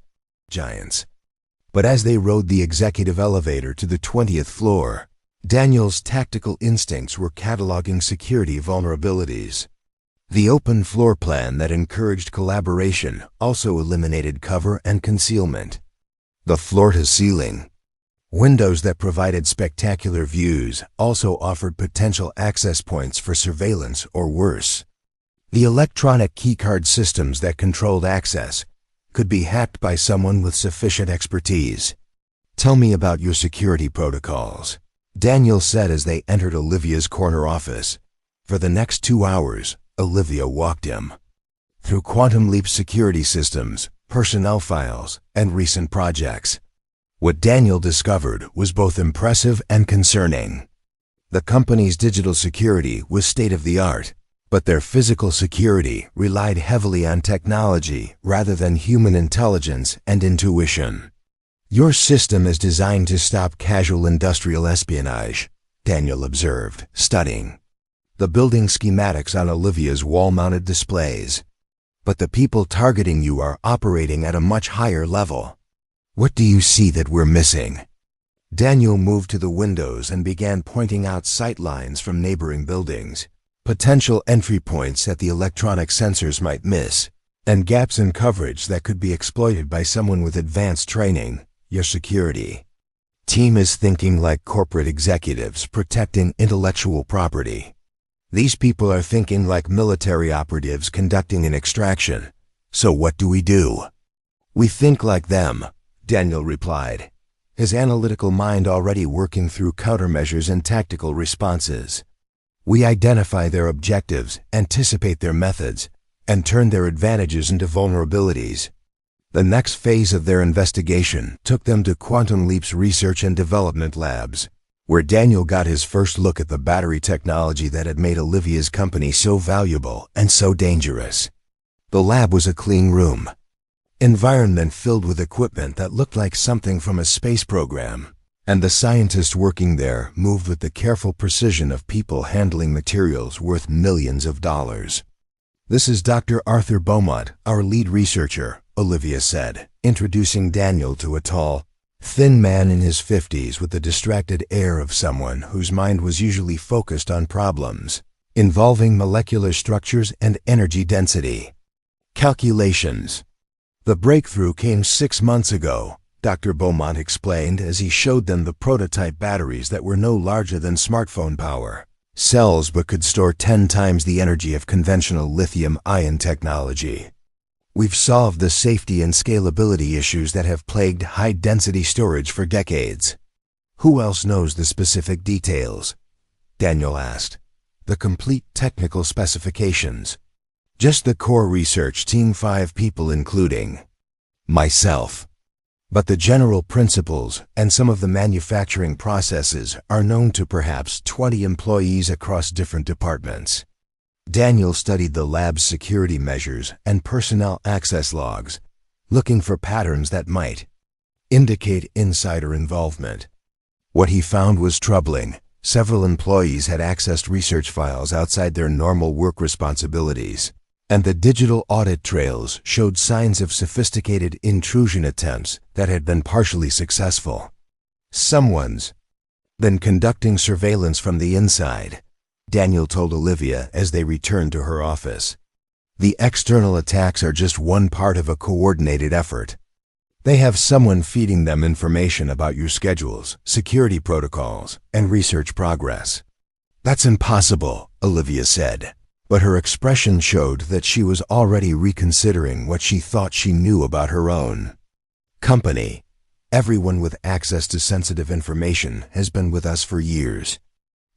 But as they rode the executive elevator to the 20th floor, Daniel's tactical instincts were cataloging security vulnerabilities. The open floor plan that encouraged collaboration also eliminated cover and concealment. The floor-to-ceiling windows that provided spectacular views also offered potential access points for surveillance or worse. The electronic keycard systems that controlled access could be hacked by someone with sufficient expertise. "Tell me about your security protocols," Daniel said as they entered Olivia's corner office. For the next 2 hours, Olivia walked him through Quantum Leap's security systems, personnel files, and recent projects. What Daniel discovered was both impressive and concerning. The company's digital security was state-of-the-art, but their physical security relied heavily on technology rather than human intelligence and intuition. "Your system is designed to stop casual industrial espionage," Daniel observed, studying the building schematics on Olivia's wall-mounted displays. "But the people targeting you are operating at a much higher level. What do you see that we're missing?" Daniel moved to the windows and began pointing out sight lines from neighboring buildings, potential entry points that the electronic sensors might miss, and gaps in coverage that could be exploited by someone with advanced training. "Your security team is thinking like corporate executives protecting intellectual property. These people are thinking like military operatives conducting an extraction. So what do? "We think like them," Daniel replied, his analytical mind already working through countermeasures and tactical responses. "We identify their objectives, anticipate their methods, and turn their advantages into vulnerabilities." The next phase of their investigation took them to Quantum Leap's research and development labs, where Daniel got his first look at the battery technology that had made Olivia's company so valuable and so dangerous. The lab was a clean room environment filled with equipment that looked like something from a space program, and the scientists working there moved with the careful precision of people handling materials worth millions of dollars. "This is Dr. Arthur Beaumont, our lead researcher," Olivia said, introducing Daniel to a tall, thin man in his 50s with the distracted air of someone whose mind was usually focused on problems involving molecular structures and energy density calculations. "The breakthrough came 6 months ago," Dr. Beaumont explained as he showed them the prototype batteries that were no larger than smartphone power cells but could store 10 times the energy of conventional lithium-ion technology. "We've solved the safety and scalability issues that have plagued high-density storage for decades." "Who else knows the specific details?" Daniel asked. "The complete technical specifications." "Just the core research team, 5 people including myself. But the general principles and some of the manufacturing processes are known to perhaps 20 employees across different departments." Daniel studied the lab's security measures and personnel access logs, looking for patterns that might indicate insider involvement. What he found was troubling. Several employees had accessed research files outside their normal work responsibilities, and the digital audit trails showed signs of sophisticated intrusion attempts that had been partially successful. "Someone's been conducting surveillance from the inside," Daniel told Olivia as they returned to her office. "The external attacks are just one part of a coordinated effort. They have someone feeding them information about your schedules, security protocols, and research progress." "That's impossible," Olivia said, but her expression showed that she was already reconsidering what she thought she knew about her own company. "Everyone with access to sensitive information has been with us for years.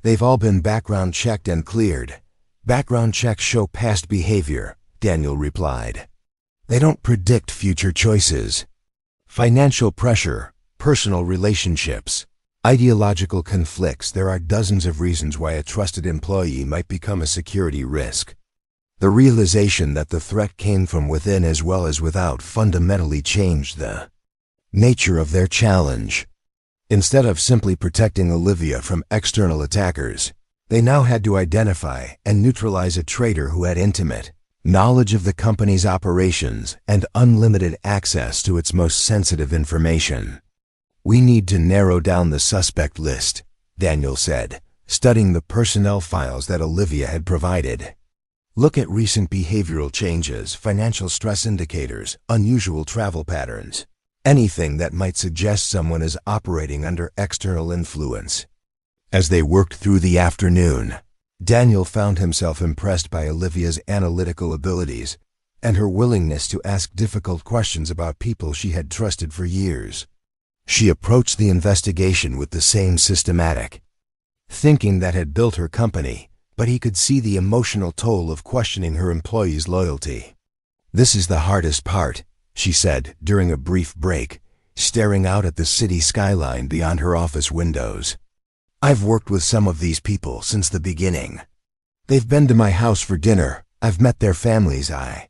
They've all been background checked and cleared." "Background checks show past behavior," Daniel replied. "They don't predict future choices. Financial pressure, personal relationships, ideological conflicts. There are dozens of reasons why a trusted employee might become a security risk." The realization that the threat came from within as well as without fundamentally changed the nature of their challenge. Instead of simply protecting Olivia from external attackers, they now had to identify and neutralize a traitor who had intimate knowledge of the company's operations and unlimited access to its most sensitive information. "We need to narrow down the suspect list," Daniel said, studying the personnel files that Olivia had provided. "Look at recent behavioral changes, financial stress indicators, unusual travel patterns. Anything that might suggest someone is operating under external influence." As they worked through the afternoon, Daniel found himself impressed by Olivia's analytical abilities and her willingness to ask difficult questions about people she had trusted for years. She approached the investigation with the same systematic thinking that had built her company, but he could see the emotional toll of questioning her employees' loyalty. "This is the hardest part," she said during a brief break, staring out at the city skyline beyond her office windows. "I've worked with some of these people since the beginning. They've been to my house for dinner. I've met their families. I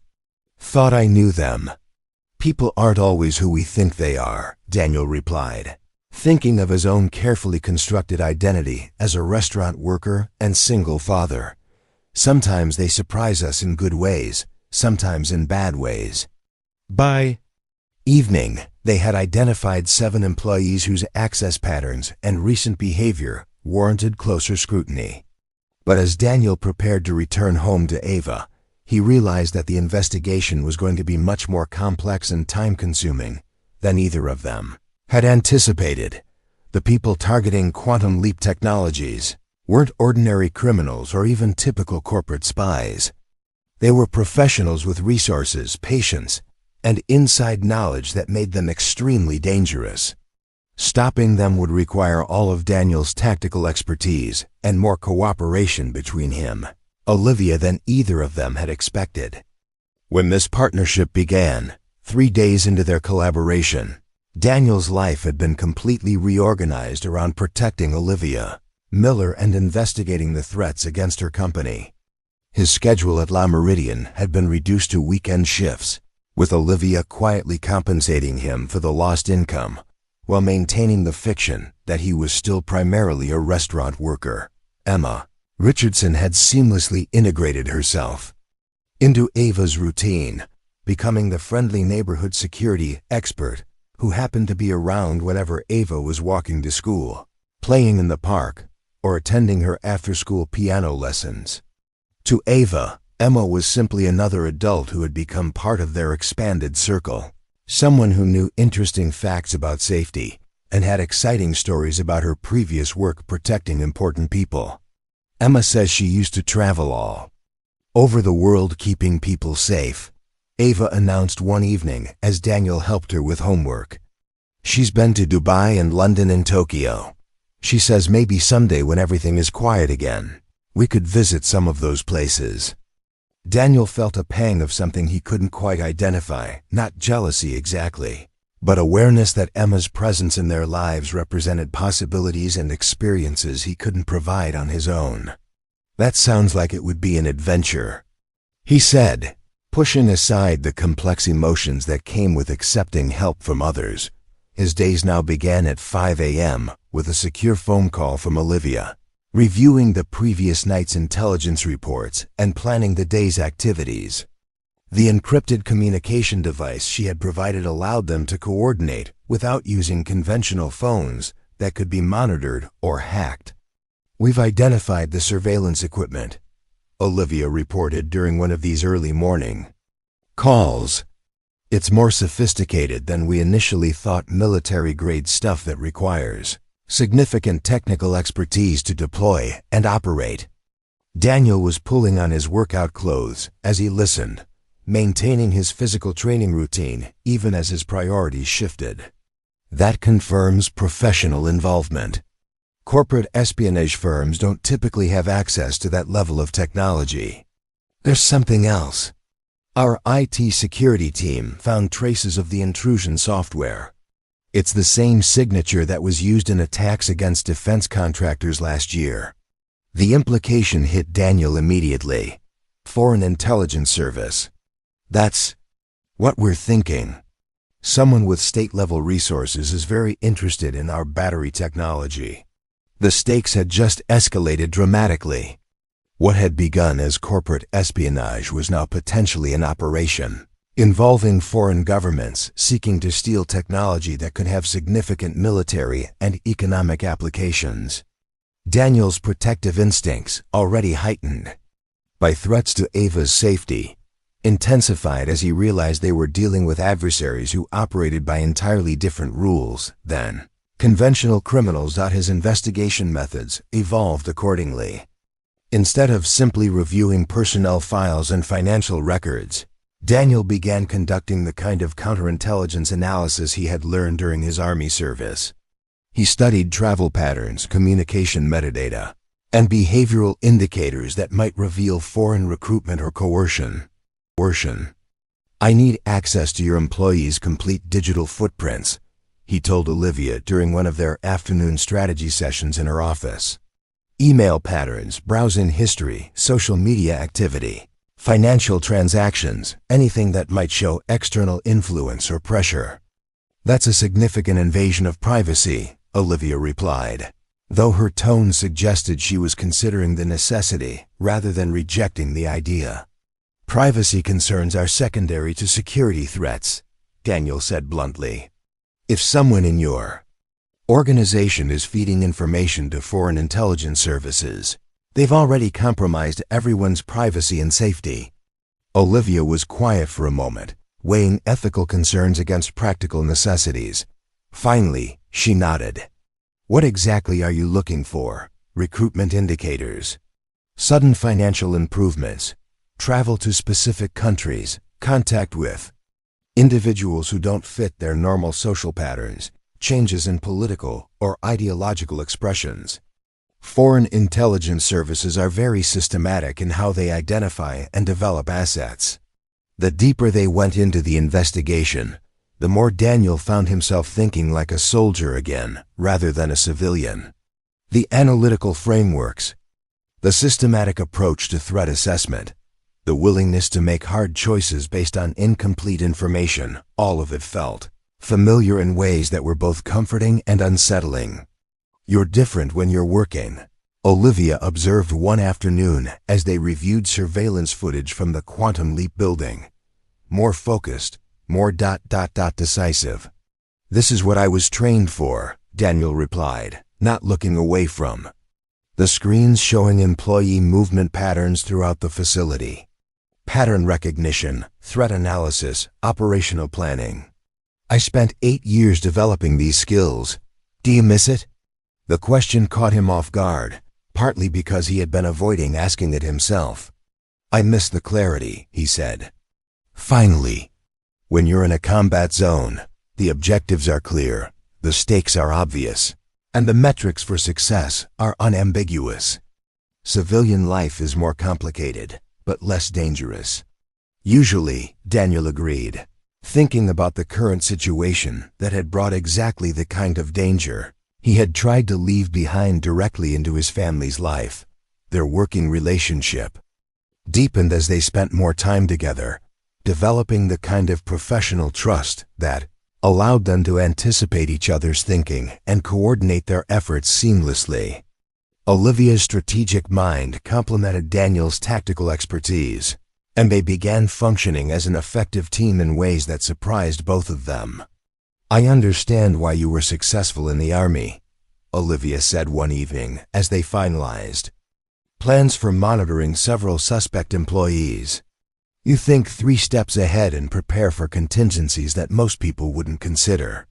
thought I knew them." "People aren't always who we think they are," Daniel replied, thinking of his own carefully constructed identity as a restaurant worker and single father. "Sometimes they surprise us in good ways, sometimes in bad ways." By evening, they had identified 7 employees whose access patterns and recent behavior warranted closer scrutiny. But as Daniel prepared to return home to Ava, he realized that the investigation was going to be much more complex and time-consuming than either of them had anticipated. The people targeting Quantum Leap Technologies weren't ordinary criminals or even typical corporate spies. They were professionals with resources, patience, and inside knowledge that made them extremely dangerous. Stopping them would require all of Daniel's tactical expertise and more cooperation between him, Olivia, than either of them had expected. When this partnership began, 3 days into their collaboration, Daniel's life had been completely reorganized around protecting Olivia Miller and investigating the threats against her company. His schedule at La Meridian had been reduced to weekend shifts, with Olivia quietly compensating him for the lost income while maintaining the fiction that he was still primarily a restaurant worker. Emma Richardson had seamlessly integrated herself into Ava's routine, becoming the friendly neighborhood security expert who happened to be around whenever Ava was walking to school, playing in the park, or attending her after-school piano lessons. To Ava, Emma was simply another adult who had become part of their expanded circle, someone who knew interesting facts about safety and had exciting stories about her previous work protecting important people. Emma says she used to travel all over the world keeping people safe, Ava announced one evening as Daniel helped her with homework. She's been to Dubai and London and Tokyo. She says maybe someday when everything is quiet again, we could visit some of those places. Daniel felt a pang of something he couldn't quite identify, not jealousy exactly, but awareness that Emma's presence in their lives represented possibilities and experiences he couldn't provide on his own. That sounds like it would be an adventure, he said, pushing aside the complex emotions that came with accepting help from others. His days now began at 5 a.m. with a secure phone call from Olivia, reviewing the previous night's intelligence reports and planning the day's activities. The encrypted communication device she had provided allowed them to coordinate without using conventional phones that could be monitored or hacked. "We've identified the surveillance equipment," Olivia reported during one of these early morning calls. "It's more sophisticated than we initially thought, military-grade stuff that requires significant technical expertise to deploy and operate." Daniel was pulling on his workout clothes as he listened, maintaining his physical training routine even as his priorities shifted. That confirms professional involvement. Corporate espionage firms don't typically have access to that level of technology. There's something else. Our IT security team found traces of the intrusion software. It's the same signature that was used in attacks against defense contractors last year. The implication hit Daniel immediately. Foreign intelligence service. That's what we're thinking. Someone with state-level resources is very interested in our battery technology. The stakes had just escalated dramatically. What had begun as corporate espionage was now potentially an operation involving foreign governments seeking to steal technology that could have significant military and economic applications. Daniel's protective instincts, already heightened by threats to Ava's safety, intensified as he realized they were dealing with adversaries who operated by entirely different rules than conventional criminals. His investigation methods evolved accordingly. Instead of simply reviewing personnel files and financial records, Daniel began conducting the kind of counterintelligence analysis he had learned during his Army service. He studied travel patterns, communication metadata, and behavioral indicators that might reveal foreign recruitment or coercion. "I need access to your employees' complete digital footprints," he told Olivia during one of their afternoon strategy sessions in her office. "Email patterns, browsing history, social media activity, financial transactions, anything that might show external influence or pressure." "That's a significant invasion of privacy," Olivia replied, though her tone suggested she was considering the necessity rather than rejecting the idea. "Privacy concerns are secondary to security threats," Daniel said bluntly. "If someone in your organization is feeding information to foreign intelligence services, they've already compromised everyone's privacy and safety." Olivia was quiet for a moment, weighing ethical concerns against practical necessities. Finally, she nodded. "What exactly are you looking for?" "Recruitment indicators, sudden financial improvements, travel to specific countries, contact with individuals who don't fit their normal social patterns, changes in political or ideological expressions." Foreign intelligence services are very systematic in how they identify and develop assets. The deeper they went into the investigation, the more Daniel found himself thinking like a soldier again, rather than a civilian. The analytical frameworks, the systematic approach to threat assessment, the willingness to make hard choices based on incomplete information, all of it felt familiar in ways that were both comforting and unsettling. "You're different when you're working," Olivia observed one afternoon as they reviewed surveillance footage from the Quantum Leap building. More focused, more decisive. "This is what I was trained for," Daniel replied, not looking away from the screens showing employee movement patterns throughout the facility. Pattern recognition, threat analysis, operational planning. "I spent 8 years developing these skills. Do you miss it?" The question caught him off guard, partly because he had been avoiding asking it himself. "I miss the clarity," he said. "Finally. When you're in a combat zone, the objectives are clear, the stakes are obvious, and the metrics for success are unambiguous. Civilian life is more complicated, but less dangerous." "Usually," Daniel agreed, thinking about the current situation that had brought exactly the kind of danger he had tried to leave behind directly into his family's life. Their working relationship deepened as they spent more time together, developing the kind of professional trust that allowed them to anticipate each other's thinking and coordinate their efforts seamlessly. Olivia's strategic mind complemented Daniel's tactical expertise, and they began functioning as an effective team in ways that surprised both of them. "I understand why you were successful in the Army," Olivia said one evening as they finalized plans for monitoring several suspect employees. "You think 3 steps ahead and prepare for contingencies that most people wouldn't consider."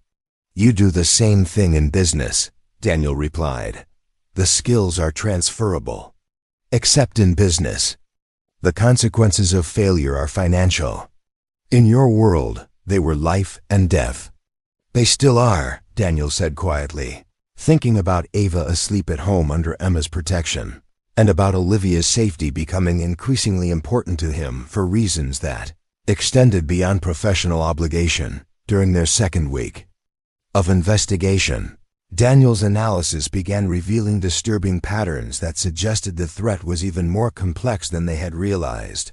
"You do the same thing in business," Daniel replied. "The skills are transferable. Except in business. The consequences of failure are financial. In your world, they were life and death." "They still are," Daniel said quietly, thinking about Ava asleep at home under Emma's protection, and about Olivia's safety becoming increasingly important to him for reasons that extended beyond professional obligation. During their second week of investigation, Daniel's analysis began revealing disturbing patterns that suggested the threat was even more complex than they had realized.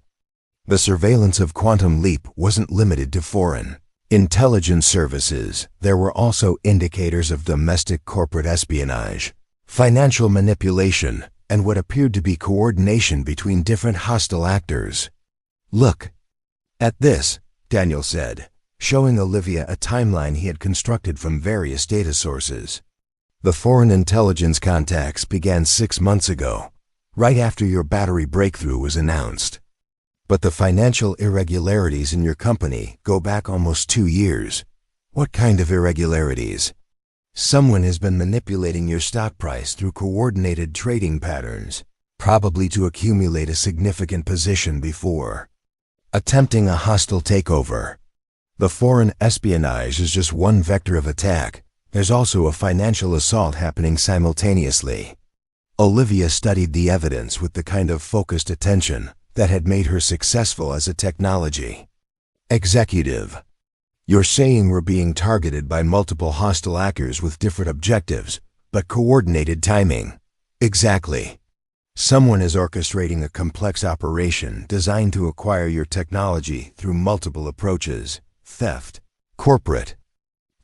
The surveillance of Quantum Leap wasn't limited to foreign intelligence services. There were also indicators of domestic corporate espionage, financial manipulation, and what appeared to be coordination between different hostile actors. "Look at this," Daniel said, showing Olivia a timeline he had constructed from various data sources. "The foreign intelligence contacts began 6 months ago, right after your battery breakthrough was announced. But the financial irregularities in your company go back almost 2 years. What kind of irregularities?" "Someone has been manipulating your stock price through coordinated trading patterns, probably to accumulate a significant position before attempting a hostile takeover. The foreign espionage is just one vector of attack. There's also a financial assault happening simultaneously." Olivia studied the evidence with the kind of focused attention that had made her successful as a technology executive. "You're saying we're being targeted by multiple hostile actors with different objectives, but coordinated timing." "Exactly. Someone is orchestrating a complex operation designed to acquire your technology through multiple approaches: theft, corporate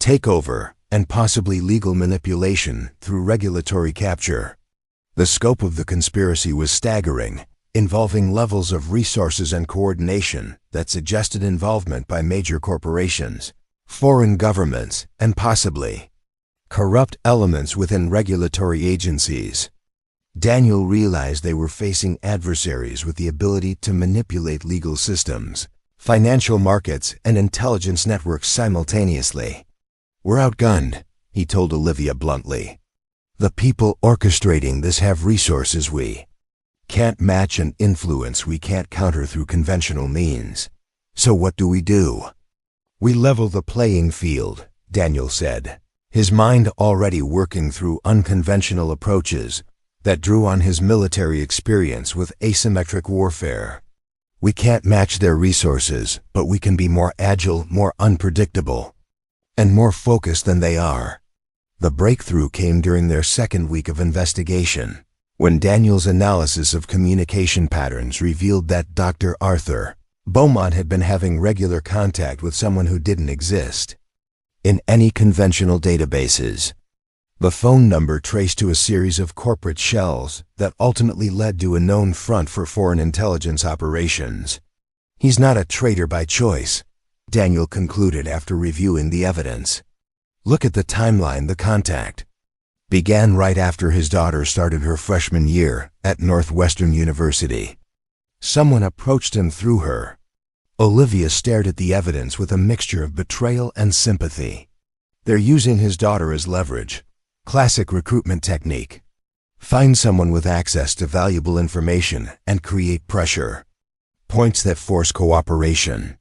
takeover, and possibly legal manipulation through regulatory capture." The scope of the conspiracy was staggering, involving levels of resources and coordination that suggested involvement by major corporations, foreign governments, and possibly corrupt elements within regulatory agencies. Daniel realized they were facing adversaries with the ability to manipulate legal systems, financial markets, and intelligence networks simultaneously. "We're outgunned," he told Olivia bluntly. "The people orchestrating this have resources we can't match and influence we can't counter through conventional means. So what do? We level the playing field," Daniel said, his mind already working through unconventional approaches that drew on his military experience with asymmetric warfare. "We can't match their resources, but we can be more agile, more unpredictable, and more focused than they are." The breakthrough came during their second week of investigation, when Daniel's analysis of communication patterns revealed that Dr. Arthur Beaumont had been having regular contact with someone who didn't exist in any conventional databases. The phone number traced to a series of corporate shells that ultimately led to a known front for foreign intelligence operations. He's not a traitor by choice, Daniel concluded after reviewing the evidence. Look at the timeline. The contact began right after his daughter started her freshman year at Northwestern University. Someone approached him through her. Olivia stared at the evidence with a mixture of betrayal and sympathy. They're using his daughter as leverage. Classic recruitment technique. Find someone with access to valuable information and create pressure. Points that force cooperation.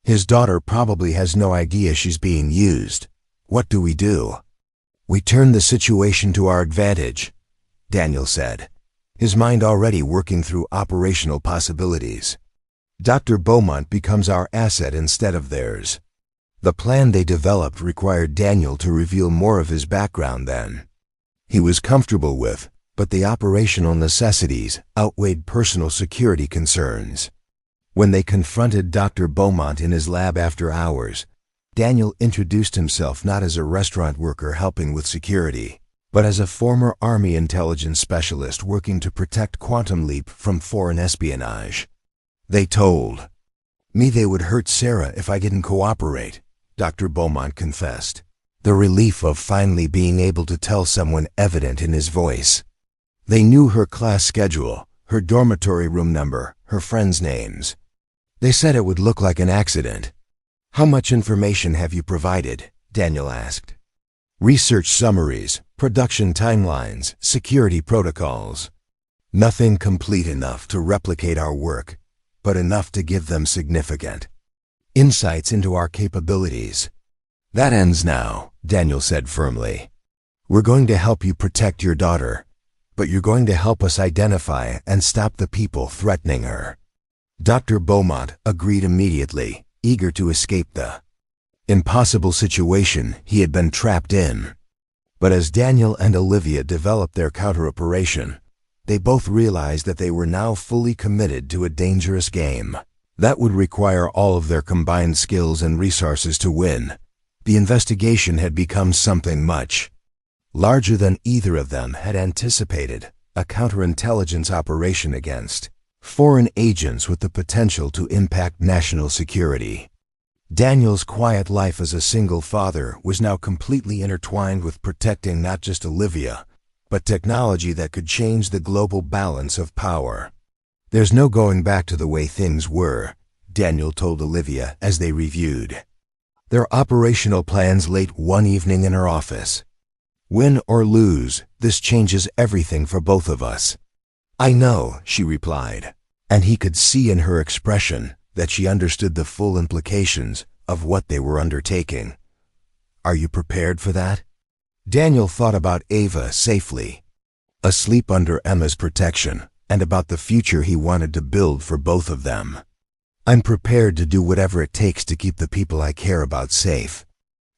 His daughter probably has no idea she's being used. What do? We turn the situation to our advantage, Daniel said, his mind already working through operational possibilities. Dr. Beaumont becomes our asset instead of theirs. The plan they developed required Daniel to reveal more of his background than he was comfortable with, but the operational necessities outweighed personal security concerns. When they confronted Dr. Beaumont in his lab after hours, Daniel introduced himself not as a restaurant worker helping with security, but as a former Army intelligence specialist working to protect Quantum Leap from foreign espionage. They told me they would hurt Sarah if I didn't cooperate, Dr. Beaumont confessed, the relief of finally being able to tell someone evident in his voice. They knew her class schedule, her dormitory room number, her friends' names. They said it would look like an accident. How much information have you provided? Daniel asked. Research summaries, production timelines, security protocols. Nothing complete enough to replicate our work, but enough to give them significant insights into our capabilities. That ends now, Daniel said firmly. We're going to help you protect your daughter, but you're going to help us identify and stop the people threatening her. Dr. Beaumont agreed immediately, eager to escape the impossible situation he had been trapped in. But as Daniel and Olivia developed their counter-operation, they both realized that they were now fully committed to a dangerous game that would require all of their combined skills and resources to win. The investigation had become something much larger than either of them had anticipated, a counterintelligence operation against foreign agents with the potential to impact national security. Daniel's quiet life as a single father was now completely intertwined with protecting not just Olivia, but technology that could change the global balance of power. There's no going back to the way things were, Daniel told Olivia as they reviewed their operational plans late one evening in her office. Win or lose, this changes everything for both of us. I know, she replied, and he could see in her expression that she understood the full implications of what they were undertaking. Are you prepared for that? Daniel thought about Ava safely, asleep under Emma's protection, and about the future he wanted to build for both of them. I'm prepared to do whatever it takes to keep the people I care about safe.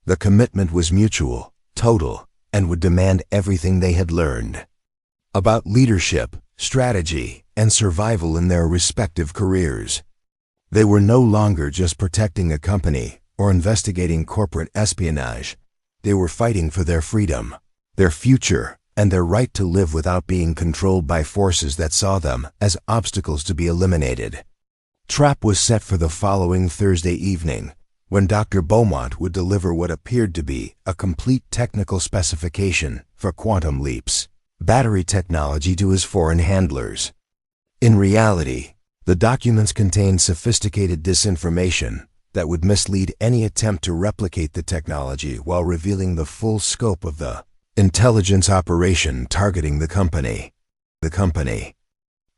The commitment was mutual, total, and would demand everything they had learned about leadership, strategy, and survival in their respective careers. They were no longer just protecting a company or investigating corporate espionage. They were fighting for their freedom, their future, and their right to live without being controlled by forces that saw them as obstacles to be eliminated. Trap was set for the following Thursday evening, when Dr. Beaumont would deliver what appeared to be a complete technical specification for Quantum Leap's battery technology to his foreign handlers. In reality, the documents contained sophisticated disinformation that would mislead any attempt to replicate the technology while revealing the full scope of the intelligence operation targeting the company.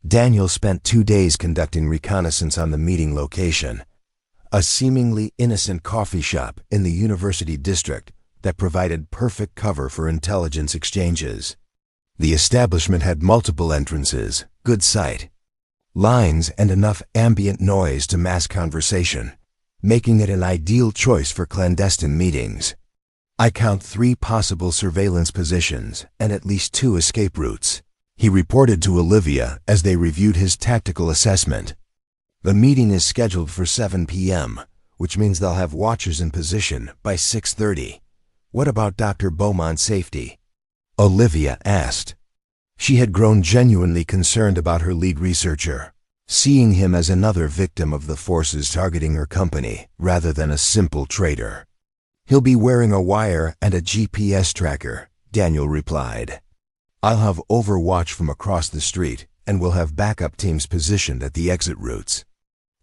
Daniel spent 2 days conducting reconnaissance on the meeting location, a seemingly innocent coffee shop in the university district that provided perfect cover for intelligence exchanges. The establishment had multiple entrances, good sight lines, and enough ambient noise to mask conversation, making it an ideal choice for clandestine meetings. I count 3 possible surveillance positions and at least 2 escape routes, he reported to Olivia as they reviewed his tactical assessment. The meeting is scheduled for 7 p.m., which means they'll have watchers in position by 6:30. What about Dr. Beaumont's safety? Olivia asked. She had grown genuinely concerned about her lead researcher, seeing him as another victim of the forces targeting her company rather than a simple traitor. "He'll be wearing a wire and a GPS tracker," Daniel replied. "I'll have overwatch from across the street, and we'll have backup teams positioned at the exit routes.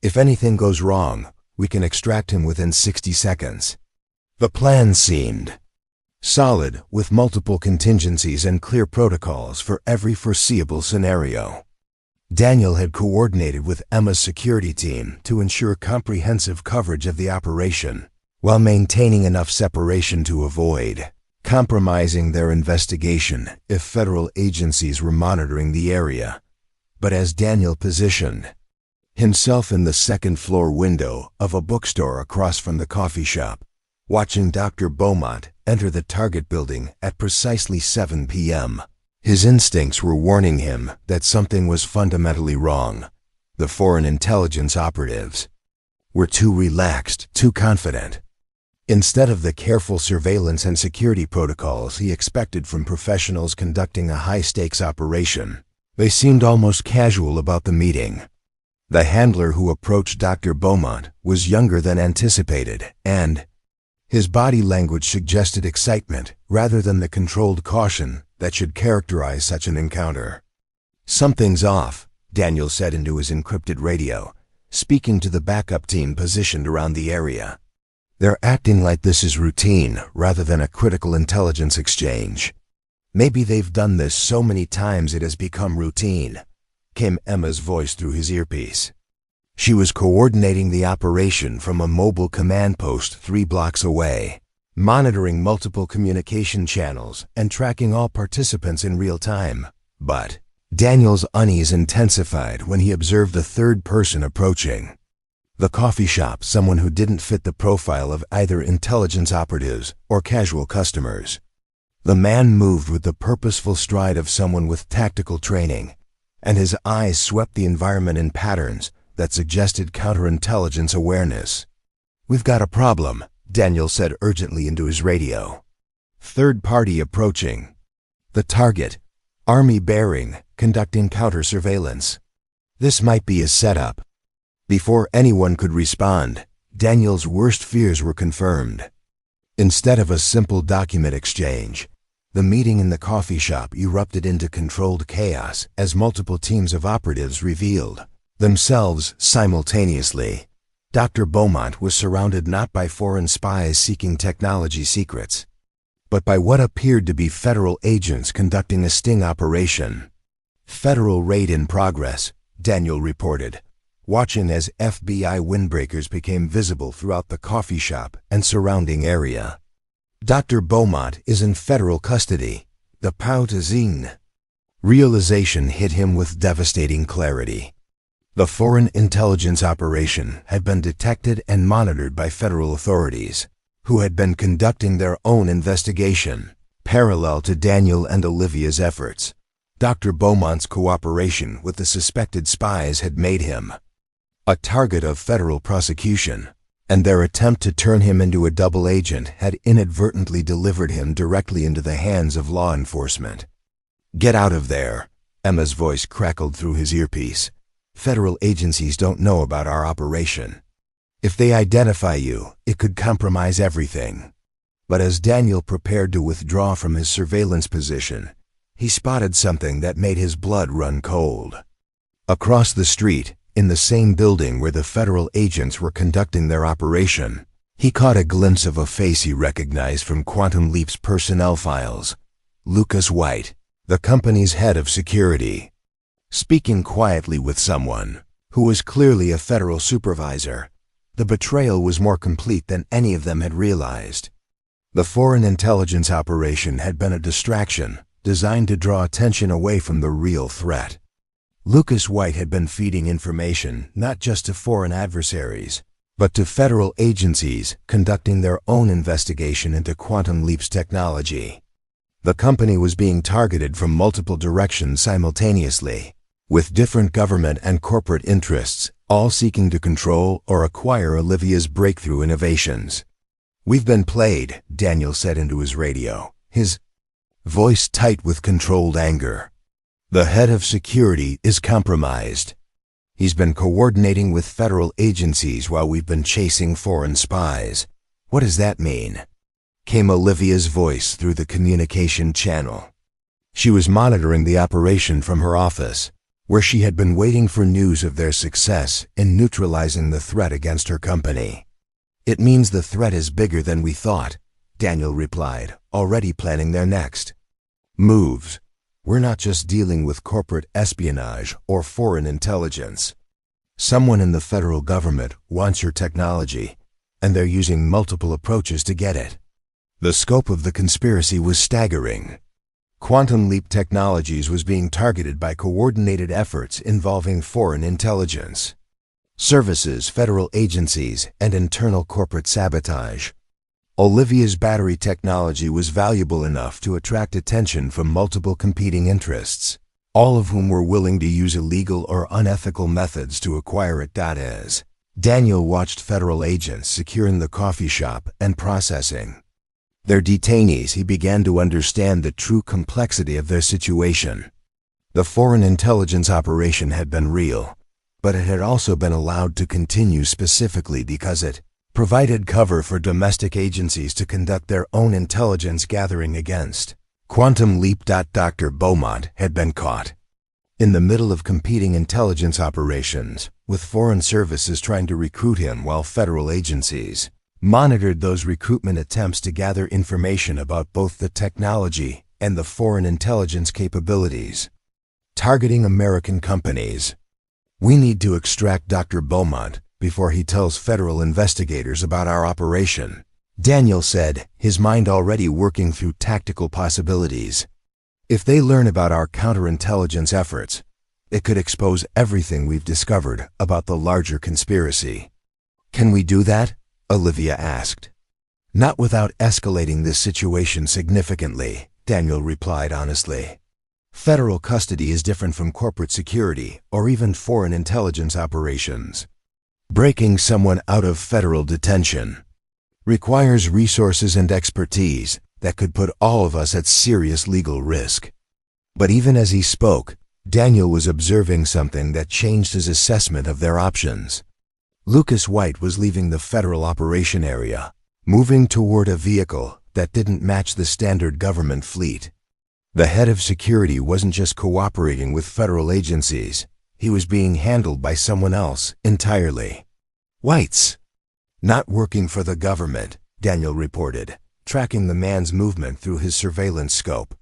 If anything goes wrong, we can extract him within 60 seconds. The plan seemed solid, with multiple contingencies and clear protocols for every foreseeable scenario. Daniel had coordinated with Emma's security team to ensure comprehensive coverage of the operation, while maintaining enough separation to avoid compromising their investigation if federal agencies were monitoring the area. But as Daniel positioned himself in the second-floor window of a bookstore across from the coffee shop, watching Dr. Beaumont enter the target building at precisely 7 p.m., his instincts were warning him that something was fundamentally wrong. The foreign intelligence operatives were too relaxed, too confident. Instead of the careful surveillance and security protocols he expected from professionals conducting a high-stakes operation, they seemed almost casual about the meeting. The handler who approached Dr. Beaumont was younger than anticipated, and his body language suggested excitement rather than the controlled caution that should characterize such an encounter. "Something's off," Daniel said into his encrypted radio, speaking to the backup team positioned around the area. "They're acting like this is routine rather than a critical intelligence exchange. Maybe they've done this so many times it has become routine," came Emma's voice through his earpiece. She was coordinating the operation from a mobile command post 3 blocks away, monitoring multiple communication channels and tracking all participants in real time. But Daniel's unease intensified when he observed a third person approaching the coffee shop, someone who didn't fit the profile of either intelligence operatives or casual customers. The man moved with the purposeful stride of someone with tactical training, and his eyes swept the environment in patterns that suggested counterintelligence awareness. "We've got a problem," Daniel said urgently into his radio. "Third party approaching. The target, army bearing, conducting counter-surveillance. This might be a setup." Before anyone could respond, Daniel's worst fears were confirmed. Instead of a simple document exchange, the meeting in the coffee shop erupted into controlled chaos as multiple teams of operatives revealed themselves simultaneously. Dr. Beaumont was surrounded not by foreign spies seeking technology secrets, but by what appeared to be federal agents conducting a sting operation. "Federal raid in progress," Daniel reported, watching as FBI windbreakers became visible throughout the coffee shop and surrounding area. "Dr. Beaumont is in federal custody. The Poutazine." Realization hit him with devastating clarity. The foreign intelligence operation had been detected and monitored by federal authorities, who had been conducting their own investigation, parallel to Daniel and Olivia's efforts. Dr. Beaumont's cooperation with the suspected spies had made him a target of federal prosecution, and their attempt to turn him into a double agent had inadvertently delivered him directly into the hands of law enforcement. "Get out of there," Emma's voice crackled through his earpiece. "Federal agencies don't know about our operation. If they identify you, it could compromise everything." But as Daniel prepared to withdraw from his surveillance position, he spotted something that made his blood run cold. Across the street, in the same building where the federal agents were conducting their operation, he caught a glimpse of a face he recognized from Quantum Leap's personnel files. Lucas White, the company's head of security, speaking quietly with someone who was clearly a federal supervisor. The betrayal was more complete than any of them had realized. The foreign intelligence operation had been a distraction designed to draw attention away from the real threat. Lucas White had been feeding information not just to foreign adversaries, but to federal agencies conducting their own investigation into Quantum Leap's technology. The company was being targeted from multiple directions simultaneously, with different government and corporate interests, all seeking to control or acquire Olivia's breakthrough innovations. "We've been played," Daniel said into his radio, his voice tight with controlled anger. "The head of security is compromised. He's been coordinating with federal agencies while we've been chasing foreign spies." "What does that mean?" came Olivia's voice through the communication channel. She was monitoring the operation from her office, where she had been waiting for news of their success in neutralizing the threat against her company. "It means the threat is bigger than we thought," Daniel replied, already planning their next moves. "We're not just dealing with corporate espionage or foreign intelligence. Someone in the federal government wants your technology, and they're using multiple approaches to get it." The scope of the conspiracy was staggering. Quantum Leap Technologies was being targeted by coordinated efforts involving foreign intelligence services, federal agencies, and internal corporate sabotage. Olivia's battery technology was valuable enough to attract attention from multiple competing interests, all of whom were willing to use illegal or unethical methods to acquire it. As Daniel watched federal agents securing the coffee shop and processing their detainees, he began to understand the true complexity of their situation. The foreign intelligence operation had been real, but it had also been allowed to continue specifically because it provided cover for domestic agencies to conduct their own intelligence gathering against Quantum Leap. Dr. Beaumont had been caught in the middle of competing intelligence operations, with foreign services trying to recruit him while federal agencies monitored those recruitment attempts to gather information about both the technology and the foreign intelligence capabilities. Targeting American companies. "We need to extract Dr. Beaumont before he tells federal investigators about our operation," Daniel said, his mind already working through tactical possibilities. "If they learn about our counterintelligence efforts, it could expose everything we've discovered about the larger conspiracy." "Can we do that?" Olivia asked. "Not without escalating this situation significantly," Daniel replied honestly. "Federal custody is different from corporate security or even foreign intelligence operations. Breaking someone out of federal detention requires resources and expertise that could put all of us at serious legal risk." But even as he spoke, Daniel was observing something that changed his assessment of their options. Lucas White was leaving the federal operation area, moving toward a vehicle that didn't match the standard government fleet. The head of security wasn't just cooperating with federal agencies, he was being handled by someone else entirely. "White's not working for the government," Daniel reported, tracking the man's movement through his surveillance scope.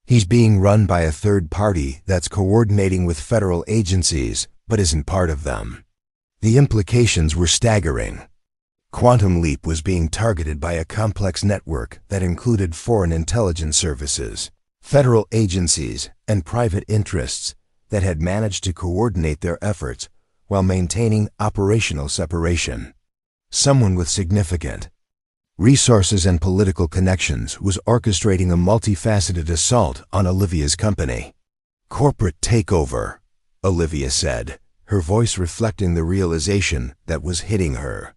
"He's being run by a third party that's coordinating with federal agencies but isn't part of them." The implications were staggering. Quantum Leap was being targeted by a complex network that included foreign intelligence services, federal agencies, and private interests that had managed to coordinate their efforts while maintaining operational separation. Someone with significant resources and political connections was orchestrating a multifaceted assault on Olivia's company. "Corporate takeover," Olivia said, her voice reflecting the realization that was hitting her.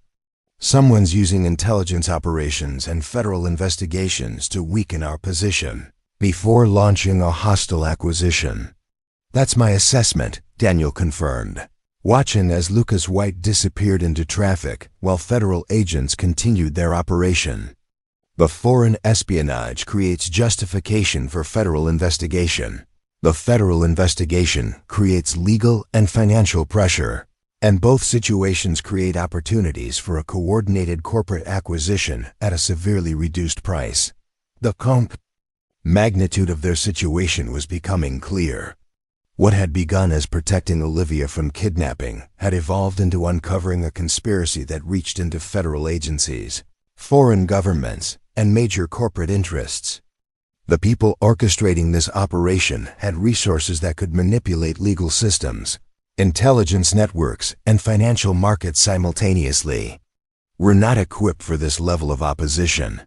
"Someone's using intelligence operations and federal investigations to weaken our position before launching a hostile acquisition." "That's my assessment," Daniel confirmed, watching as Lucas White disappeared into traffic while federal agents continued their operation. The foreign espionage creates justification for federal investigation. The federal investigation creates legal and financial pressure, and both situations create opportunities for a coordinated corporate acquisition at a severely reduced price. The magnitude of their situation was becoming clear. What had begun as protecting Olivia from kidnapping had evolved into uncovering a conspiracy that reached into federal agencies, foreign governments, and major corporate interests. The people orchestrating this operation had resources that could manipulate legal systems, intelligence networks, and financial markets simultaneously. "We're not equipped for this level of opposition,"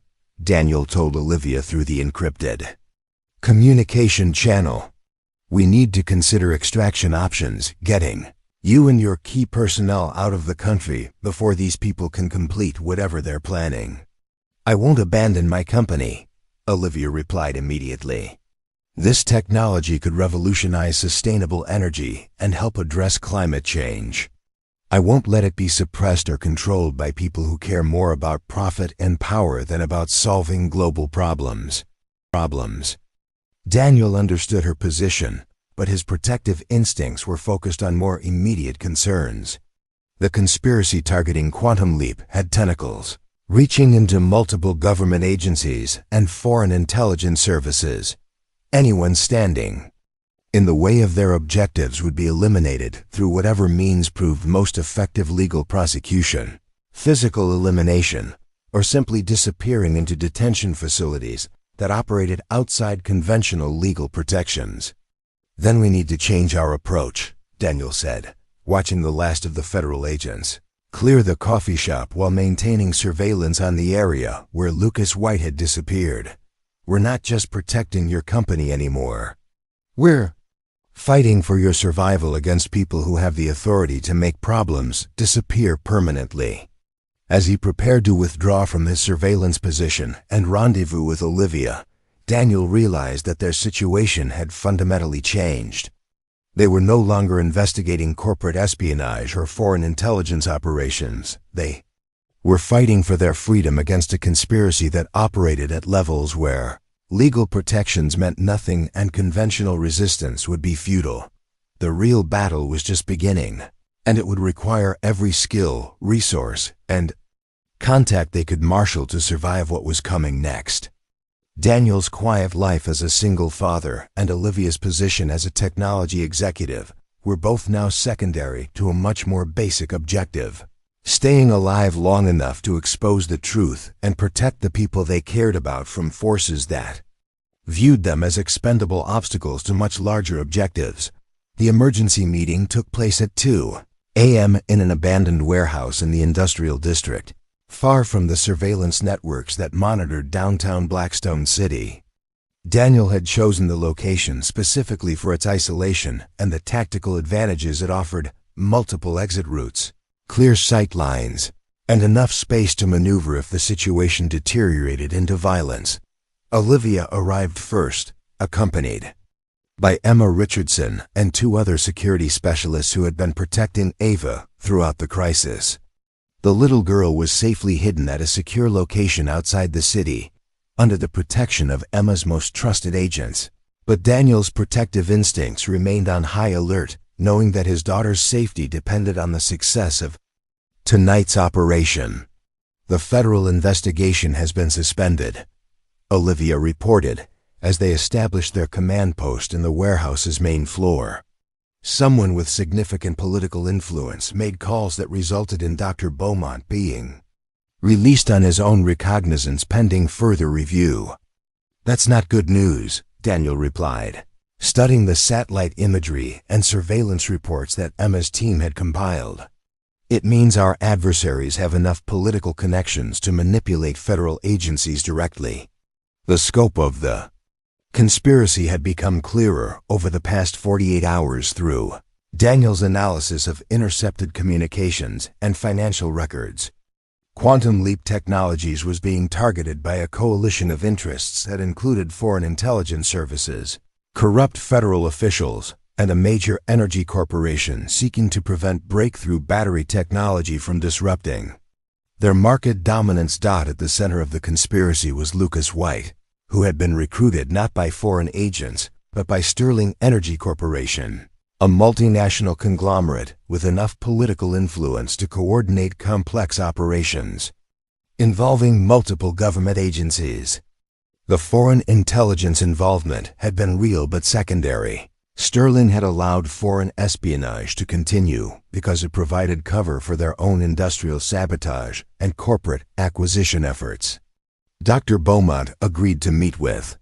Daniel told Olivia through the encrypted communication channel. "We need to consider extraction options, getting you and your key personnel out of the country before these people can complete whatever they're planning." "I won't abandon my company," Olivia replied immediately. This technology could revolutionize sustainable energy and help address climate change. I won't let it be suppressed or controlled by people who care more about profit and power than about solving global problems. Daniel understood her position, but his protective instincts were focused on more immediate concerns. The conspiracy targeting Quantum Leap had tentacles, reaching into multiple government agencies and foreign intelligence services. Anyone standing in the way of their objectives would be eliminated through whatever means proved most effective: legal prosecution, physical elimination, or simply disappearing into detention facilities that operated outside conventional legal protections. Then we need to change our approach, Daniel said, watching the last of the federal agents clear the coffee shop while maintaining surveillance on the area where Lucas White had disappeared. We're not just protecting your company anymore. We're fighting for your survival against people who have the authority to make problems disappear permanently. As he prepared to withdraw from his surveillance position and rendezvous with Olivia, Daniel realized that their situation had fundamentally changed. They were no longer investigating corporate espionage or foreign intelligence operations. They were fighting for their freedom against a conspiracy that operated at levels where legal protections meant nothing and conventional resistance would be futile. The real battle was just beginning, and it would require every skill, resource, and contact they could marshal to survive what was coming next. Daniel's quiet life as a single father and Olivia's position as a technology executive were both now secondary to a much more basic objective: staying alive long enough to expose the truth and protect the people they cared about from forces that viewed them as expendable obstacles to much larger objectives. The emergency meeting took place at 2 a.m. in an abandoned warehouse in the industrial district, far from the surveillance networks that monitored downtown Blackstone City. Daniel had chosen the location specifically for its isolation and the tactical advantages it offered: multiple exit routes, clear sight lines, and enough space to maneuver if the situation deteriorated into violence. Olivia arrived first, accompanied by Emma Richardson and 2 other security specialists who had been protecting Ava throughout the crisis. The little girl was safely hidden at a secure location outside the city, under the protection of Emma's most trusted agents. But Daniel's protective instincts remained on high alert, knowing that his daughter's safety depended on the success of tonight's operation. The federal investigation has been suspended, Olivia reported, as they established their command post in the warehouse's main floor. Someone with significant political influence made calls that resulted in Dr. Beaumont being released on his own recognizance pending further review. That's not good news, Daniel replied, studying the satellite imagery and surveillance reports that Emma's team had compiled. It means our adversaries have enough political connections to manipulate federal agencies directly. The scope of the conspiracy had become clearer over the past 48 hours through Daniel's analysis of intercepted communications and financial records. Quantum Leap Technologies was being targeted by a coalition of interests that included foreign intelligence services, corrupt federal officials, and a major energy corporation seeking to prevent breakthrough battery technology from disrupting their market dominance. At the center of the conspiracy was Lucas White, who had been recruited not by foreign agents, but by Sterling Energy Corporation, a multinational conglomerate with enough political influence to coordinate complex operations involving multiple government agencies. The foreign intelligence involvement had been real but secondary. Sterling had allowed foreign espionage to continue because it provided cover for their own industrial sabotage and corporate acquisition efforts. Dr. Beaumont agreed to meet with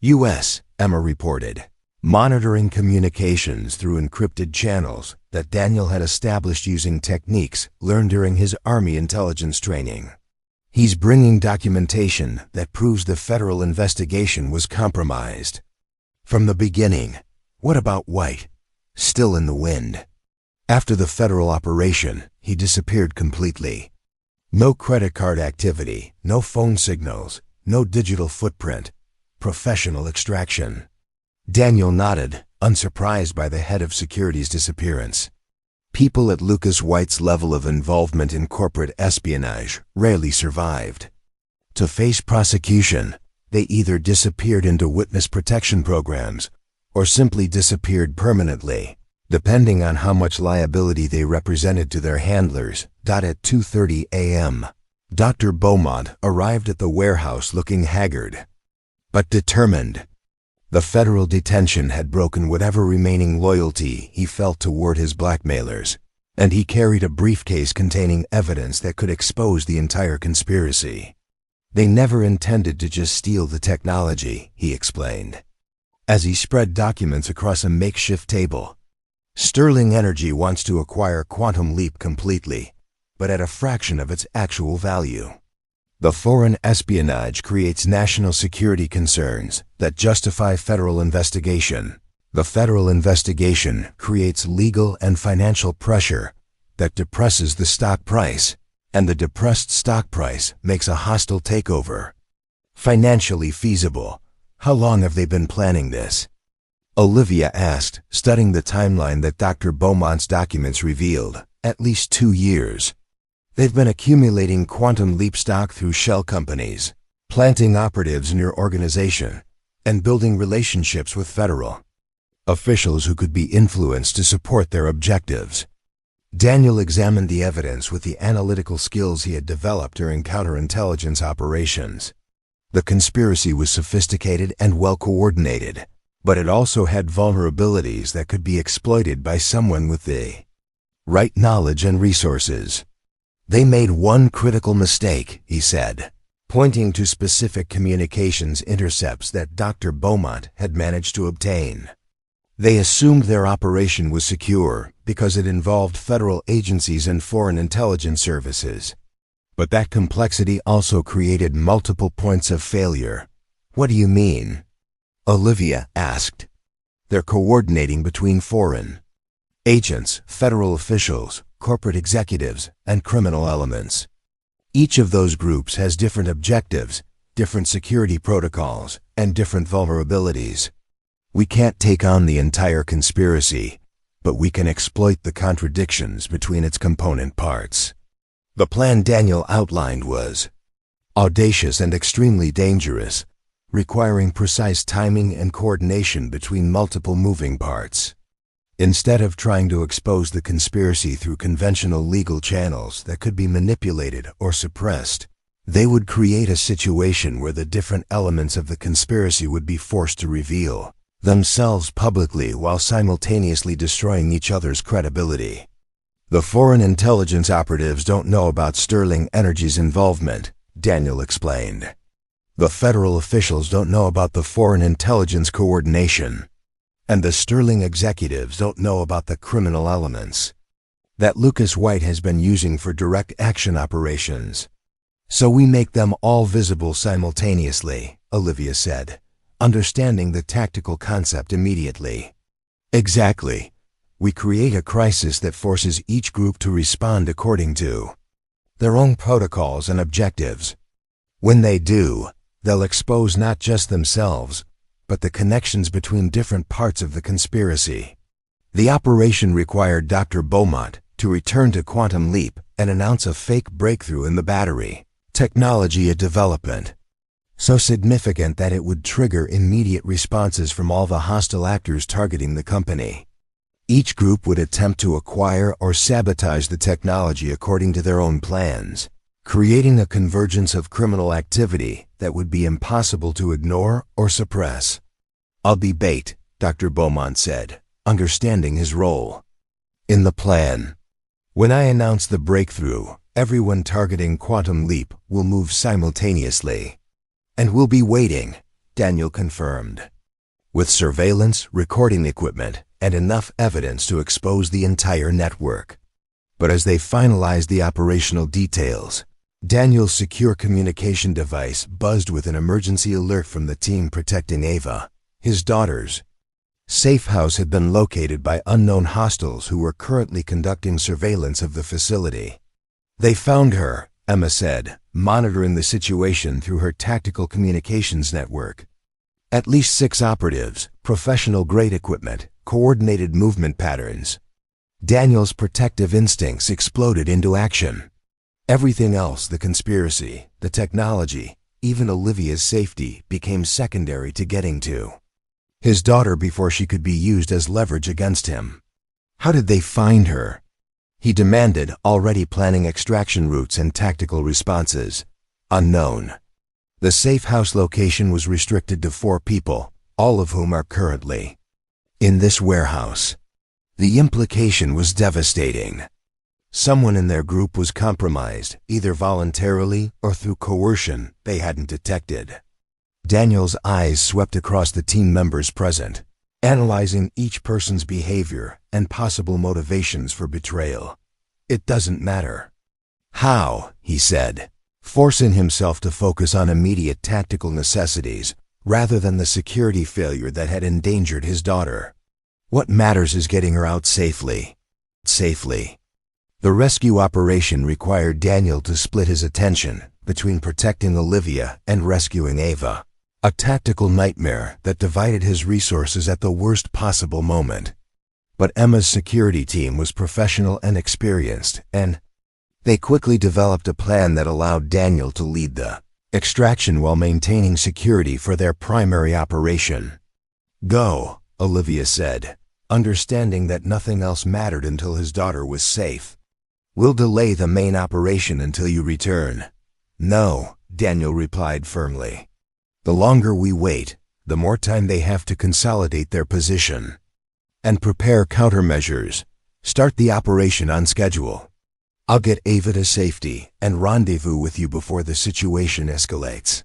U.S., Emma reported, monitoring communications through encrypted channels that Daniel had established using techniques learned during his Army intelligence training. He's bringing documentation that proves the federal investigation was compromised from the beginning. What about White? Still in the wind. After the federal operation, he disappeared completely. No credit card activity, no phone signals, No digital footprint. Professional extraction. Daniel nodded, unsurprised by the head of security's disappearance. People at Lucas White's level of involvement in corporate espionage rarely survived. To face prosecution, they either disappeared into witness protection programs or simply disappeared permanently, depending on how much liability they represented to their handlers. At 2:30 a.m., Dr. Beaumont arrived at the warehouse looking haggard, but determined. The federal detention had broken whatever remaining loyalty he felt toward his blackmailers, and he carried a briefcase containing evidence that could expose the entire conspiracy. They never intended to just steal the technology, he explained, as he spread documents across a makeshift table. Sterling Energy wants to acquire Quantum Leap completely, but at a fraction of its actual value. The foreign espionage creates national security concerns that justify federal investigation. The federal investigation creates legal and financial pressure that depresses the stock price, and the depressed stock price makes a hostile takeover. Financially feasible. How long have they been planning this? Olivia asked, studying the timeline that Dr. Beaumont's documents revealed. At least 2 years. They've been accumulating Quantum Leap stock through shell companies, planting operatives in your organization, and building relationships with federal officials who could be influenced to support their objectives. Daniel examined the evidence with the analytical skills he had developed during counterintelligence operations. The conspiracy was sophisticated and well coordinated, but it also had vulnerabilities that could be exploited by someone with the right knowledge and resources. They made one critical mistake, he said, pointing to specific communications intercepts that Dr. Beaumont had managed to obtain. They assumed their operation was secure because it involved federal agencies and foreign intelligence services. But that complexity also created multiple points of failure. What do you mean? Olivia asked. They're coordinating between foreign agents, federal officials, corporate executives, and criminal elements. Each of those groups has different objectives, different security protocols, and different vulnerabilities. We can't take on the entire conspiracy, but we can exploit the contradictions between its component parts. The plan Daniel outlined was audacious and extremely dangerous, requiring precise timing and coordination between multiple moving parts. Instead of trying to expose the conspiracy through conventional legal channels that could be manipulated or suppressed, they would create a situation where the different elements of the conspiracy would be forced to reveal themselves publicly while simultaneously destroying each other's credibility. The foreign intelligence operatives don't know about Sterling Energy's involvement, Daniel explained. The federal officials don't know about the foreign intelligence coordination. And the Sterling executives don't know about the criminal elements that Lucas White has been using for direct action operations. So we make them all visible simultaneously, Olivia said, understanding the tactical concept immediately. Exactly. We create a crisis that forces each group to respond according to their own protocols and objectives. When they do, they'll expose not just themselves, but the connections between different parts of the conspiracy. The operation required Dr. Beaumont to return to Quantum Leap and announce a fake breakthrough in the battery technology development, so significant that it would trigger immediate responses from all the hostile actors targeting the company. Each group would attempt to acquire or sabotage the technology according to their own plans, creating a convergence of criminal activity that would be impossible to ignore or suppress. I'll be bait, Dr. Beaumont said, understanding his role in the plan. When I announce the breakthrough, everyone targeting Quantum Leap will move simultaneously. And we'll be waiting, Daniel confirmed, with surveillance, recording equipment, and enough evidence to expose the entire network. But as they finalized the operational details, Daniel's secure communication device buzzed with an emergency alert from the team protecting Ava, his daughter's safe house had been located by unknown hostiles who were currently conducting surveillance of the facility. They found her, Emma said, monitoring the situation through her tactical communications network. At least 6 operatives, professional-grade equipment, coordinated movement patterns. Daniel's protective instincts exploded into action. Everything else, the conspiracy, the technology, even Olivia's safety, became secondary to getting to his daughter before she could be used as leverage against him. How did they find her? He demanded, already planning extraction routes and tactical responses. Unknown. The safe house location was restricted to 4 people, all of whom are currently in this warehouse. The implication was devastating. Someone in their group was compromised, either voluntarily or through coercion they hadn't detected. Daniel's eyes swept across the team members present, analyzing each person's behavior and possible motivations for betrayal. It doesn't matter. How, he said, forcing himself to focus on immediate tactical necessities rather than the security failure that had endangered his daughter. What matters is getting her out safely. Safely. The rescue operation required Daniel to split his attention between protecting Olivia and rescuing Ava. A tactical nightmare that divided his resources at the worst possible moment. But Emma's security team was professional and experienced, and they quickly developed a plan that allowed Daniel to lead the extraction while maintaining security for their primary operation. Go, Olivia said, understanding that nothing else mattered until his daughter was safe. We'll delay the main operation until you return. No, Daniel replied firmly. The longer we wait, the more time they have to consolidate their position and prepare countermeasures. Start the operation on schedule. I'll get Ava to safety and rendezvous with you before the situation escalates.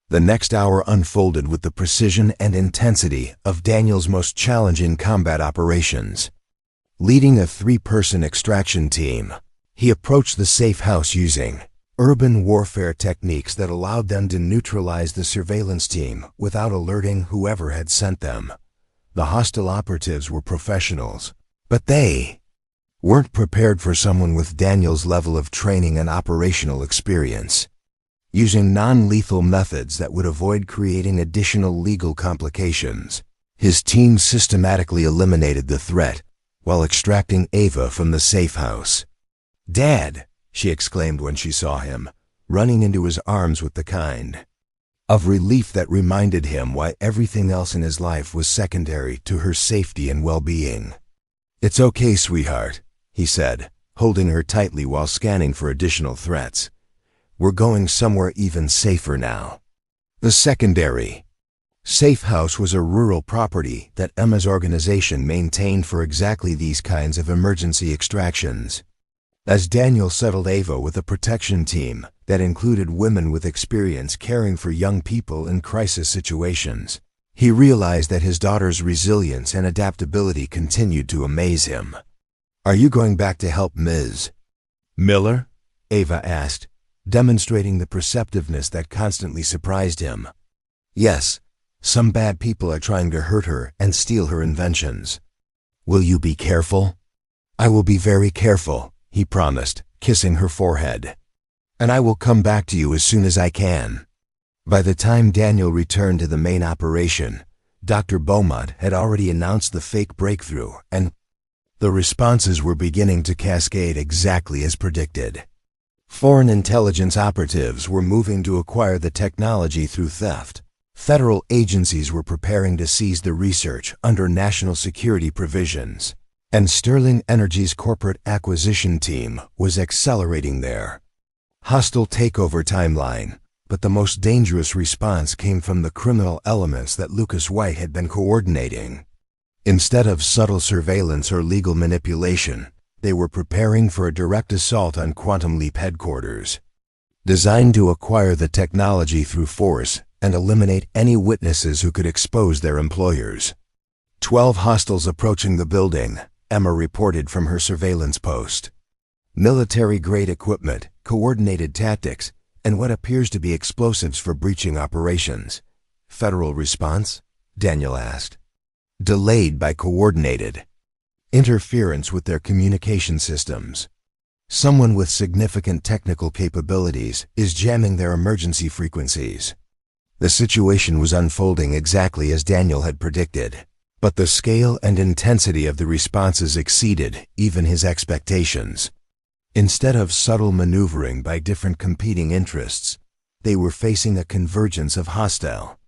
The next hour unfolded with the precision and intensity of Daniel's most challenging combat operations. Leading a 3-person extraction team, he approached the safe house using urban warfare techniques that allowed them to neutralize the surveillance team without alerting whoever had sent them. The hostile operatives were professionals, but they weren't prepared for someone with Daniel's level of training and operational experience. Using non-lethal methods that would avoid creating additional legal complications, his team systematically eliminated the threat while extracting Ava from the safe house. "Dad!" she exclaimed when she saw him, running into his arms with the kind of relief that reminded him why everything else in his life was secondary to her safety and well-being. "It's okay, sweetheart," he said, holding her tightly while scanning for additional threats. "We're going somewhere even safer now." The secondary safe house was a rural property that Emma's organization maintained for exactly these kinds of emergency extractions. As Daniel settled Ava with a protection team that included women with experience caring for young people in crisis situations, he realized that his daughter's resilience and adaptability continued to amaze him. "Are you going back to help Ms. Miller?" Ava asked, demonstrating the perceptiveness that constantly surprised him. "Yes, some bad people are trying to hurt her and steal her inventions." "Will you be careful?" "I will be very careful," he promised, kissing her forehead. "And I will come back to you as soon as I can." By the time Daniel returned to the main operation, Dr. Beaumont had already announced the fake breakthrough, and the responses were beginning to cascade exactly as predicted. Foreign intelligence operatives were moving to acquire the technology through theft. Federal agencies were preparing to seize the research under national security provisions, and Sterling Energy's corporate acquisition team was accelerating their hostile takeover timeline. But the most dangerous response came from the criminal elements that Lucas White had been coordinating. Instead of subtle surveillance or legal manipulation, they were preparing for a direct assault on Quantum Leap headquarters, designed to acquire the technology through force and eliminate any witnesses who could expose their employers. 12 hostiles approaching the building, Emma reported from her surveillance post. Military-grade equipment, coordinated tactics, and what appears to be explosives for breaching operations. "Federal response?" Daniel asked. "Delayed by coordinated interference with their communication systems." Someone with significant technical capabilities is jamming their emergency frequencies. The situation was unfolding exactly as Daniel had predicted, but the scale and intensity of the responses exceeded even his expectations. Instead of subtle maneuvering by different competing interests, they were facing a convergence of hostile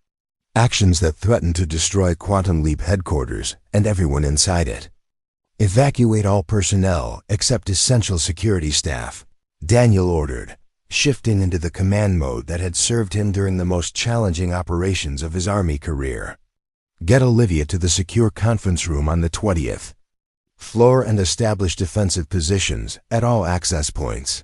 actions that threatened to destroy Quantum Leap headquarters and everyone inside it. Evacuate all personnel except essential security staff, Daniel ordered, shifting into the command mode that had served him during the most challenging operations of his Army career. Get Olivia to the secure conference room on the 20th floor and establish defensive positions at all access points.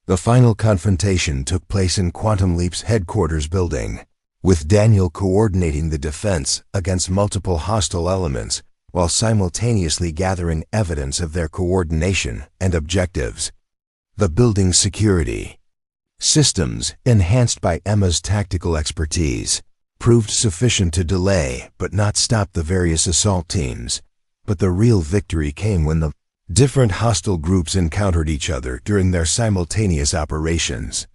The final confrontation took place in Quantum Leap's headquarters building, with Daniel coordinating the defense against multiple hostile elements while simultaneously gathering evidence of their coordination and objectives. The building's security systems, enhanced by Emma's tactical expertise, proved sufficient to delay but not stop the various assault teams. But the real victory came when the different hostile groups encountered each other during their simultaneous operations.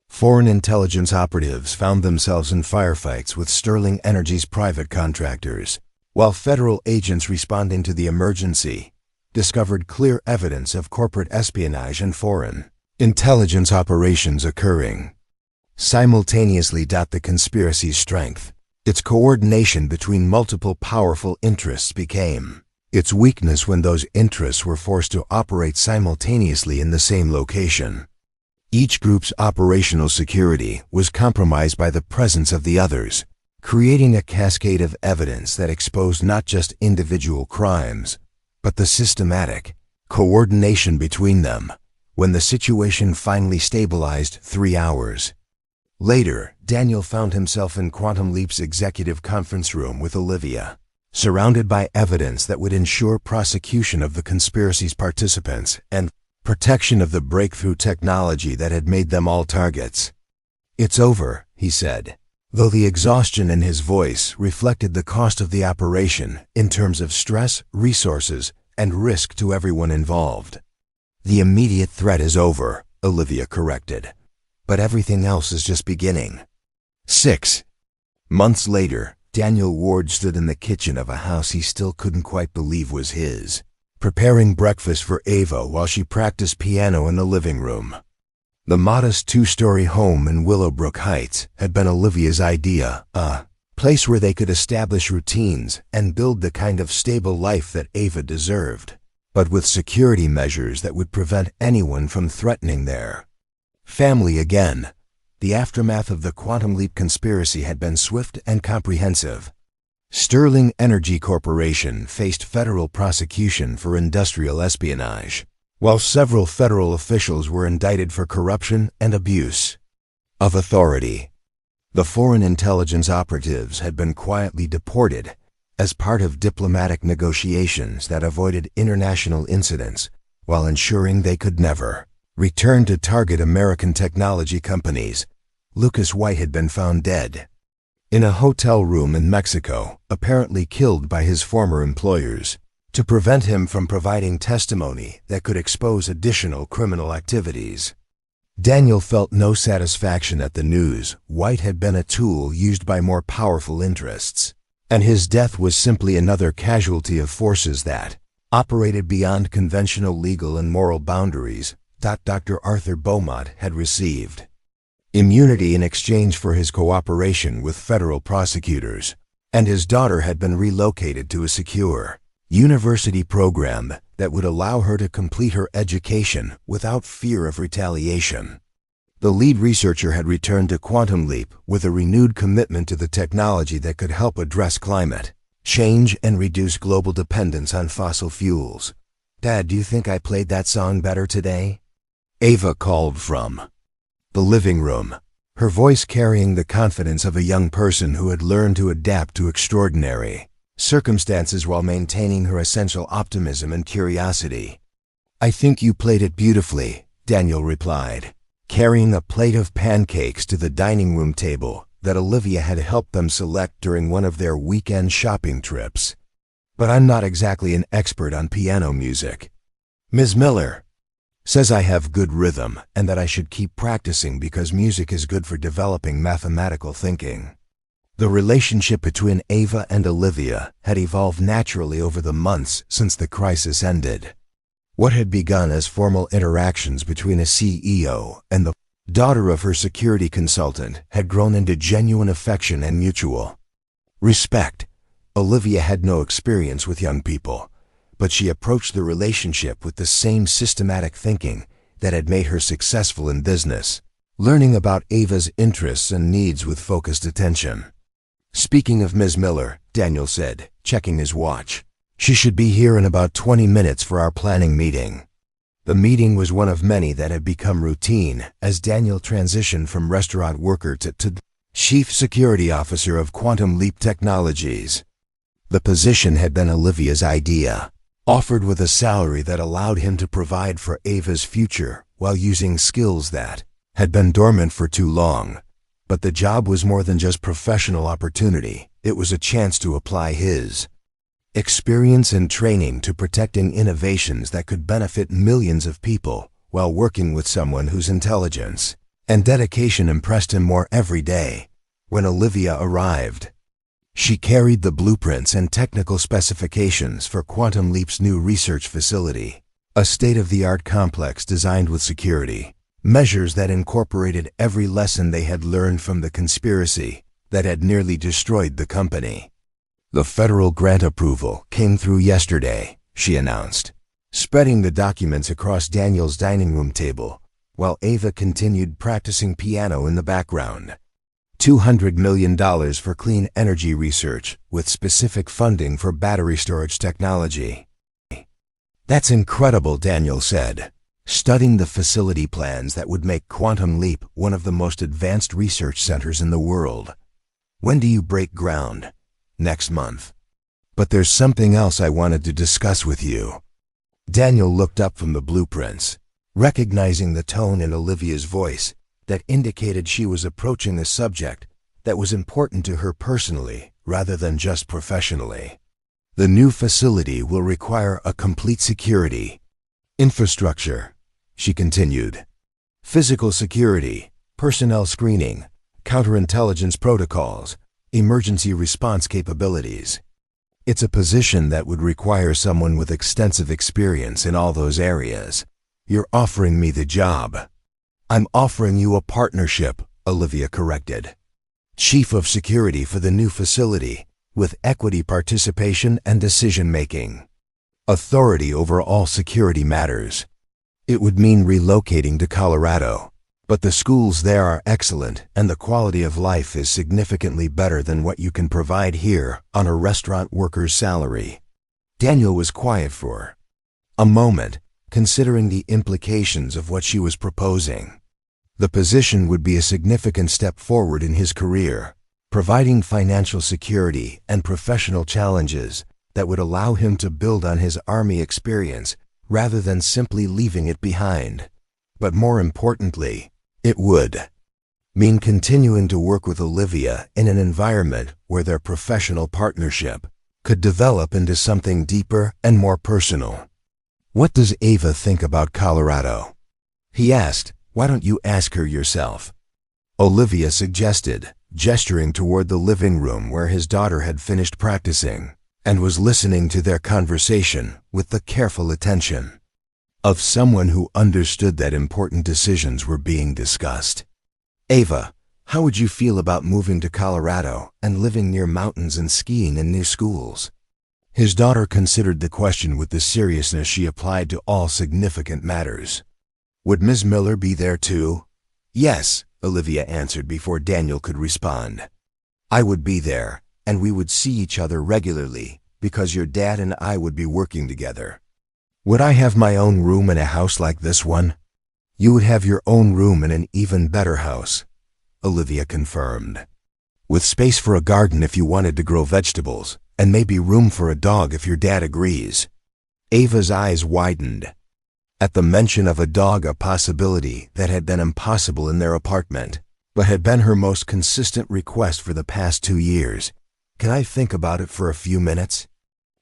Foreign intelligence operatives found themselves in firefights with Sterling Energy's private contractors, while federal agents responding to the emergency discovered clear evidence of corporate espionage and foreign intelligence operations occurring simultaneously. The conspiracy's strength, its coordination between multiple powerful interests, became its weakness when those interests were forced to operate simultaneously in the same location. Each group's operational security was compromised by the presence of the others, creating a cascade of evidence that exposed not just individual crimes, but the systematic coordination between them. When the situation finally stabilized 3 hours later, Daniel found himself in Quantum Leap's executive conference room with Olivia, surrounded by evidence that would ensure prosecution of the conspiracy's participants and protection of the breakthrough technology that had made them all targets. "It's over," he said, though the exhaustion in his voice reflected the cost of the operation in terms of stress, resources, and risk to everyone involved. "The immediate threat is over," Olivia corrected, "but everything else is just beginning." 6 months later, Daniel Ward stood in the kitchen of a house he still couldn't quite believe was his, preparing breakfast for Ava while she practiced piano in the living room. The modest 2-story home in Willowbrook Heights had been Olivia's idea, a place where they could establish routines and build the kind of stable life that Ava deserved, but with security measures that would prevent anyone from threatening their family again. The aftermath of the Quantum Leap conspiracy had been swift and comprehensive. Sterling Energy Corporation faced federal prosecution for industrial espionage, while several federal officials were indicted for corruption and abuse of authority. The foreign intelligence operatives had been quietly deported as part of diplomatic negotiations that avoided international incidents while ensuring they could never return to target American technology companies. Lucas White had been found dead in a hotel room in Mexico, apparently killed by his former employers, to prevent him from providing testimony that could expose additional criminal activities. Daniel felt no satisfaction at the news. White had been a tool used by more powerful interests, and his death was simply another casualty of forces that operated beyond conventional legal and moral boundaries. Dr. Arthur Beaumont had received immunity in exchange for his cooperation with federal prosecutors, and his daughter had been relocated to a secure university program that would allow her to complete her education without fear of retaliation. The lead researcher had returned to Quantum Leap with a renewed commitment to the technology that could help address climate change and reduce global dependence on fossil fuels. "Dad, do you think I played that song better today?" Ava called from the living room, her voice carrying the confidence of a young person who had learned to adapt to extraordinary circumstances while maintaining her essential optimism and curiosity. "I think you played it beautifully," Daniel replied, carrying a plate of pancakes to the dining room table that Olivia had helped them select during one of their weekend shopping trips. "But I'm not exactly an expert on piano music." "Ms. Miller," Says I have good rhythm and that I should keep practicing because music is good for developing mathematical thinking. The relationship between Ava and Olivia had evolved naturally over the months since the crisis ended. What had begun as formal interactions between a CEO and the daughter of her security consultant had grown into genuine affection and mutual respect. Olivia had no experience with young people, but she approached the relationship with the same systematic thinking that had made her successful in business, learning about Ava's interests and needs with focused attention. Speaking of Ms. Miller, Daniel said, checking his watch, she should be here in about 20 minutes for our planning meeting. The meeting was one of many that had become routine as Daniel transitioned from restaurant worker to Chief Security Officer of Quantum Leap Technologies. The position had been Olivia's idea, offered with a salary that allowed him to provide for Ava's future while using skills that had been dormant for too long. But the job was more than just professional opportunity. It was a chance to apply his experience and training to protecting innovations that could benefit millions of people while working with someone whose intelligence and dedication impressed him more every day. When Olivia arrived, she carried the blueprints and technical specifications for Quantum Leap's new research facility, a state-of-the-art complex designed with security measures that incorporated every lesson they had learned from the conspiracy that had nearly destroyed the company. The federal grant approval came through yesterday, she announced, spreading the documents across Daniel's dining room table while Ava continued practicing piano in the background. $200 million for clean energy research with specific funding for battery storage technology. That's incredible, Daniel said, studying the facility plans that would make Quantum Leap one of the most advanced research centers in the world. When do you break ground? Next month. But there's something else I wanted to discuss with you. Daniel looked up from the blueprints, recognizing the tone in Olivia's voice that indicated she was approaching a subject that was important to her personally rather than just professionally. The new facility will require a complete security infrastructure, she continued. Physical security, personnel screening, counterintelligence protocols, emergency response capabilities. It's a position that would require someone with extensive experience in all those areas. You're offering me the job. I'm offering you a partnership, Olivia corrected. Chief of Security for the new facility, with equity participation and decision-making. Authority over all security matters. It would mean relocating to Colorado, but the schools there are excellent and the quality of life is significantly better than what you can provide here on a restaurant worker's salary. Daniel was quiet for a moment, considering the implications of what she was proposing. The position would be a significant step forward in his career, providing financial security and professional challenges that would allow him to build on his Army experience rather than simply leaving it behind. But more importantly, it would mean continuing to work with Olivia in an environment where their professional partnership could develop into something deeper and more personal. What does Ava think about Colorado? He asked. Why don't you ask her yourself? Olivia suggested, gesturing toward the living room where his daughter had finished practicing and was listening to their conversation with the careful attention of someone who understood that important decisions were being discussed. Ava, how would you feel about moving to Colorado and living near mountains and skiing in new schools? His daughter considered the question with the seriousness she applied to all significant matters. Would Ms. Miller be there too? Yes, Olivia answered before Daniel could respond. I would be there, and we would see each other regularly because your dad and I would be working together. Would I have my own room in a house like this one? You would have your own room in an even better house, Olivia confirmed. With space for a garden if you wanted to grow vegetables, and maybe room for a dog if your dad agrees. Ava's eyes widened at the mention of a dog, a possibility that had been impossible in their apartment, but had been her most consistent request for the past 2 years. Can I think about it for a few minutes?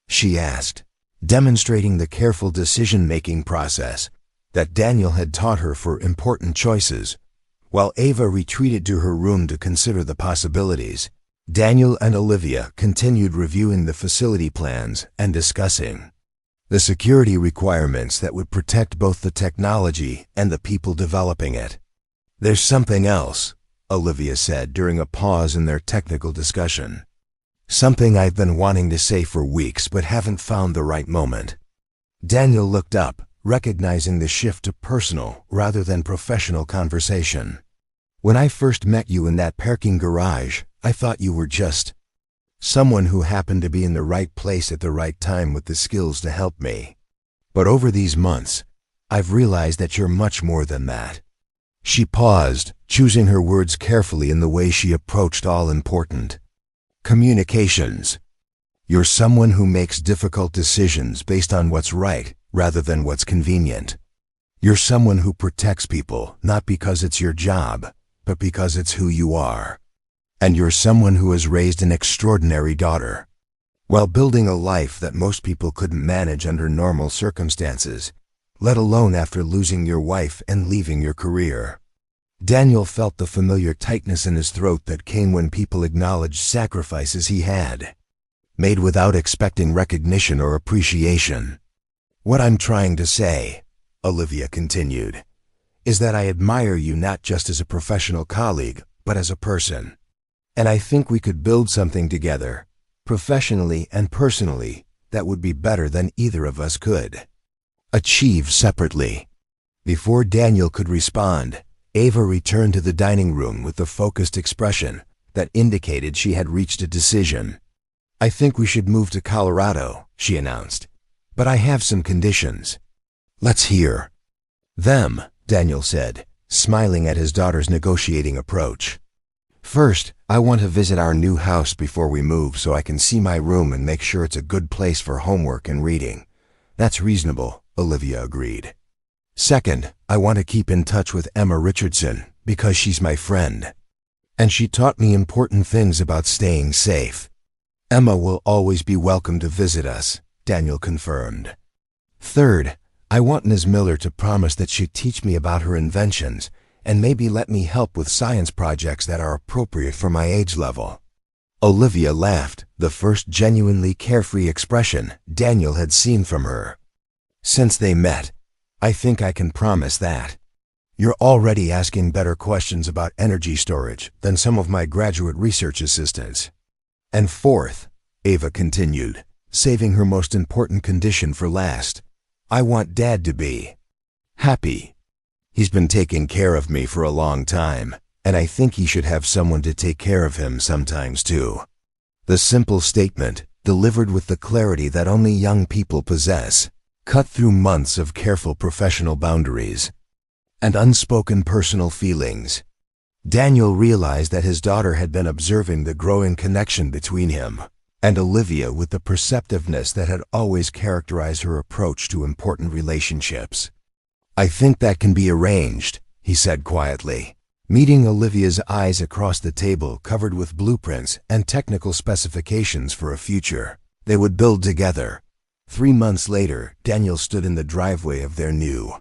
She asked, demonstrating the careful decision-making process that Daniel had taught her for important choices. While Ava retreated to her room to consider the possibilities, Daniel and Olivia continued reviewing the facility plans and discussing the security requirements that would protect both the technology and the people developing it. "There's something else," Olivia said during a pause in their technical discussion. "Something I've been wanting to say for weeks but haven't found the right moment." Daniel looked up, recognizing the shift to personal rather than professional conversation. "When I first met you in that parking garage, I thought you were just someone who happened to be in the right place at the right time with the skills to help me. But over these months, I've realized that you're much more than that." She paused, choosing her words carefully in the way she approached all important communications. "You're someone who makes difficult decisions based on what's right rather than what's convenient. You're someone who protects people not because it's your job, but because it's who you are. And you're someone who has raised an extraordinary daughter, while building a life that most people couldn't manage under normal circumstances, let alone after losing your wife and leaving your career." Daniel felt the familiar tightness in his throat that came when people acknowledged sacrifices he had made without expecting recognition or appreciation. "What I'm trying to say," Olivia continued, "is that I admire you not just as a professional colleague, but as a person. And I think we could build something together, professionally and personally, that would be better than either of us could achieve separately." Before Daniel could respond, Ava returned to the dining room with a focused expression that indicated she had reached a decision. "I think we should move to Colorado," she announced, "but I have some conditions." "Let's hear them," Daniel said, smiling at his daughter's negotiating approach. "First, I want to visit our new house before we move so I can see my room and make sure it's a good place for homework and reading." "That's reasonable," Olivia agreed. "Second, I want to keep in touch with Emma Richardson because she's my friend, and she taught me important things about staying safe." "Emma will always be welcome to visit us," Daniel confirmed. "Third, I want Ms. Miller to promise that she'd teach me about her inventions and maybe let me help with science projects that are appropriate for my age level." Olivia laughed, the first genuinely carefree expression Daniel had seen from her since they met. "I think I can promise that. You're already asking better questions about energy storage than some of my graduate research assistants." "And fourth," Ava continued, saving her most important condition for last, "I want Dad to be happy. He's been taking care of me for a long time, and I think he should have someone to take care of him sometimes too." The simple statement, delivered with the clarity that only young people possess, cut through months of careful professional boundaries and unspoken personal feelings. Daniel realized that his daughter had been observing the growing connection between him and Olivia with the perceptiveness that had always characterized her approach to important relationships. "I think that can be arranged," he said quietly, meeting Olivia's eyes across the table covered with blueprints and technical specifications for a future they would build together. 3 months later, Daniel stood in the driveway of their new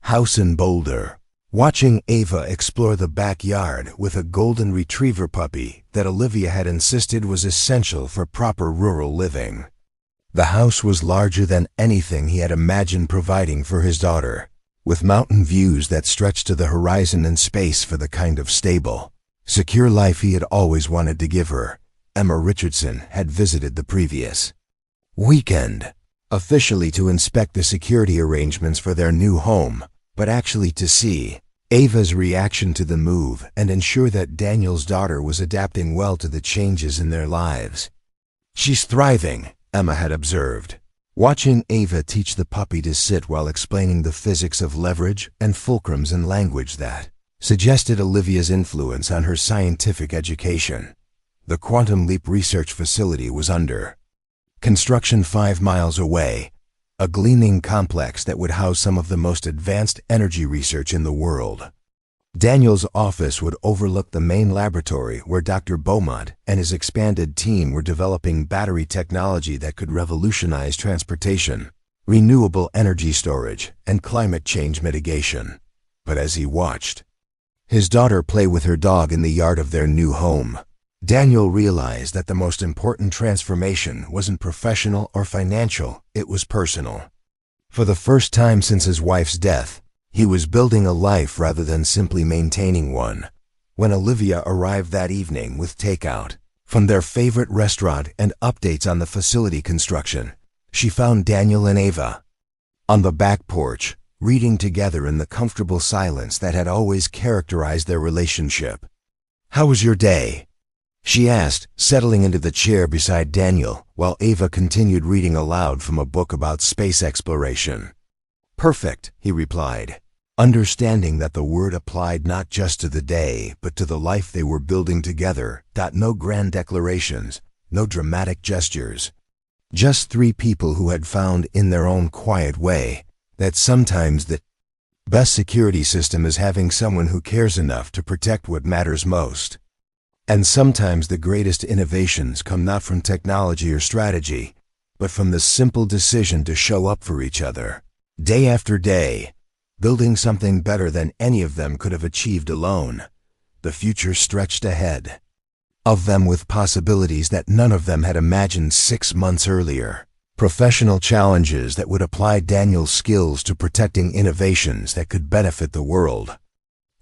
house in Boulder, watching Ava explore the backyard with a golden retriever puppy that Olivia had insisted was essential for proper rural living. The house was larger than anything he had imagined providing for his daughter, with mountain views that stretched to the horizon and space for the kind of stable, secure life he had always wanted to give her. Emma Richardson had visited the previous weekend, officially to inspect the security arrangements for their new home, but actually to see Ava's reaction to the move and ensure that Daniel's daughter was adapting well to the changes in their lives. "She's thriving," Emma had observed, watching Ava teach the puppy to sit while explaining the physics of leverage and fulcrums in language that suggested Olivia's influence on her scientific education. The Quantum Leap research facility was under construction 5 miles away, a gleaming complex that would house some of the most advanced energy research in the world. Daniel's office would overlook the main laboratory where Dr. Beaumont and his expanded team were developing battery technology that could revolutionize transportation, renewable energy storage, and climate change mitigation. But as he watched his daughter play with her dog in the yard of their new home, Daniel realized that the most important transformation wasn't professional or financial, it was personal. For the first time since his wife's death, he was building a life rather than simply maintaining one. When Olivia arrived that evening with takeout from their favorite restaurant and updates on the facility construction, she found Daniel and Ava on the back porch, reading together in the comfortable silence that had always characterized their relationship. "How was your day?" she asked, settling into the chair beside Daniel, while Ava continued reading aloud from a book about space exploration. "Perfect," he replied, understanding that the word applied not just to the day, but to the life they were building together. No grand declarations, no dramatic gestures. Just three people who had found in their own quiet way that sometimes the best security system is having someone who cares enough to protect what matters most. And sometimes the greatest innovations come not from technology or strategy, but from the simple decision to show up for each other, day after day, building something better than any of them could have achieved alone. The future stretched ahead of them with possibilities that none of them had imagined 6 months earlier. Professional challenges that would apply Daniel's skills to protecting innovations that could benefit the world.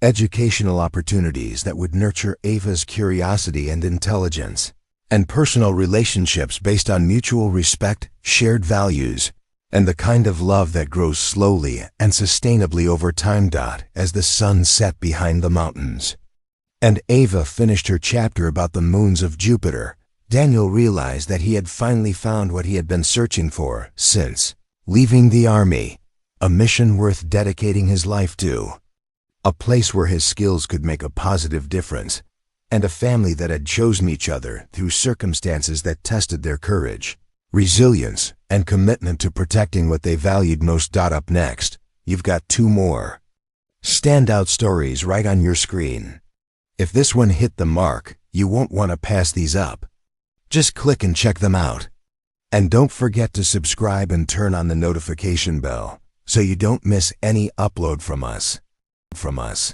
Educational opportunities that would nurture Ava's curiosity and intelligence. And personal relationships based on mutual respect, shared values, and the kind of love that grows slowly and sustainably over time. As the sun set behind the mountains, and Ava finished her chapter about the moons of Jupiter, Daniel realized that he had finally found what he had been searching for since leaving the army, a mission worth dedicating his life to, a place where his skills could make a positive difference, and a family that had chosen each other through circumstances that tested their courage, resilience, and commitment to protecting what they valued most. Up next, you've got 2 more standout stories right on your screen. If this one hit the mark, you won't want to pass these up. Just click and check them out. And don't forget to subscribe and turn on the notification bell so you don't miss any upload from us.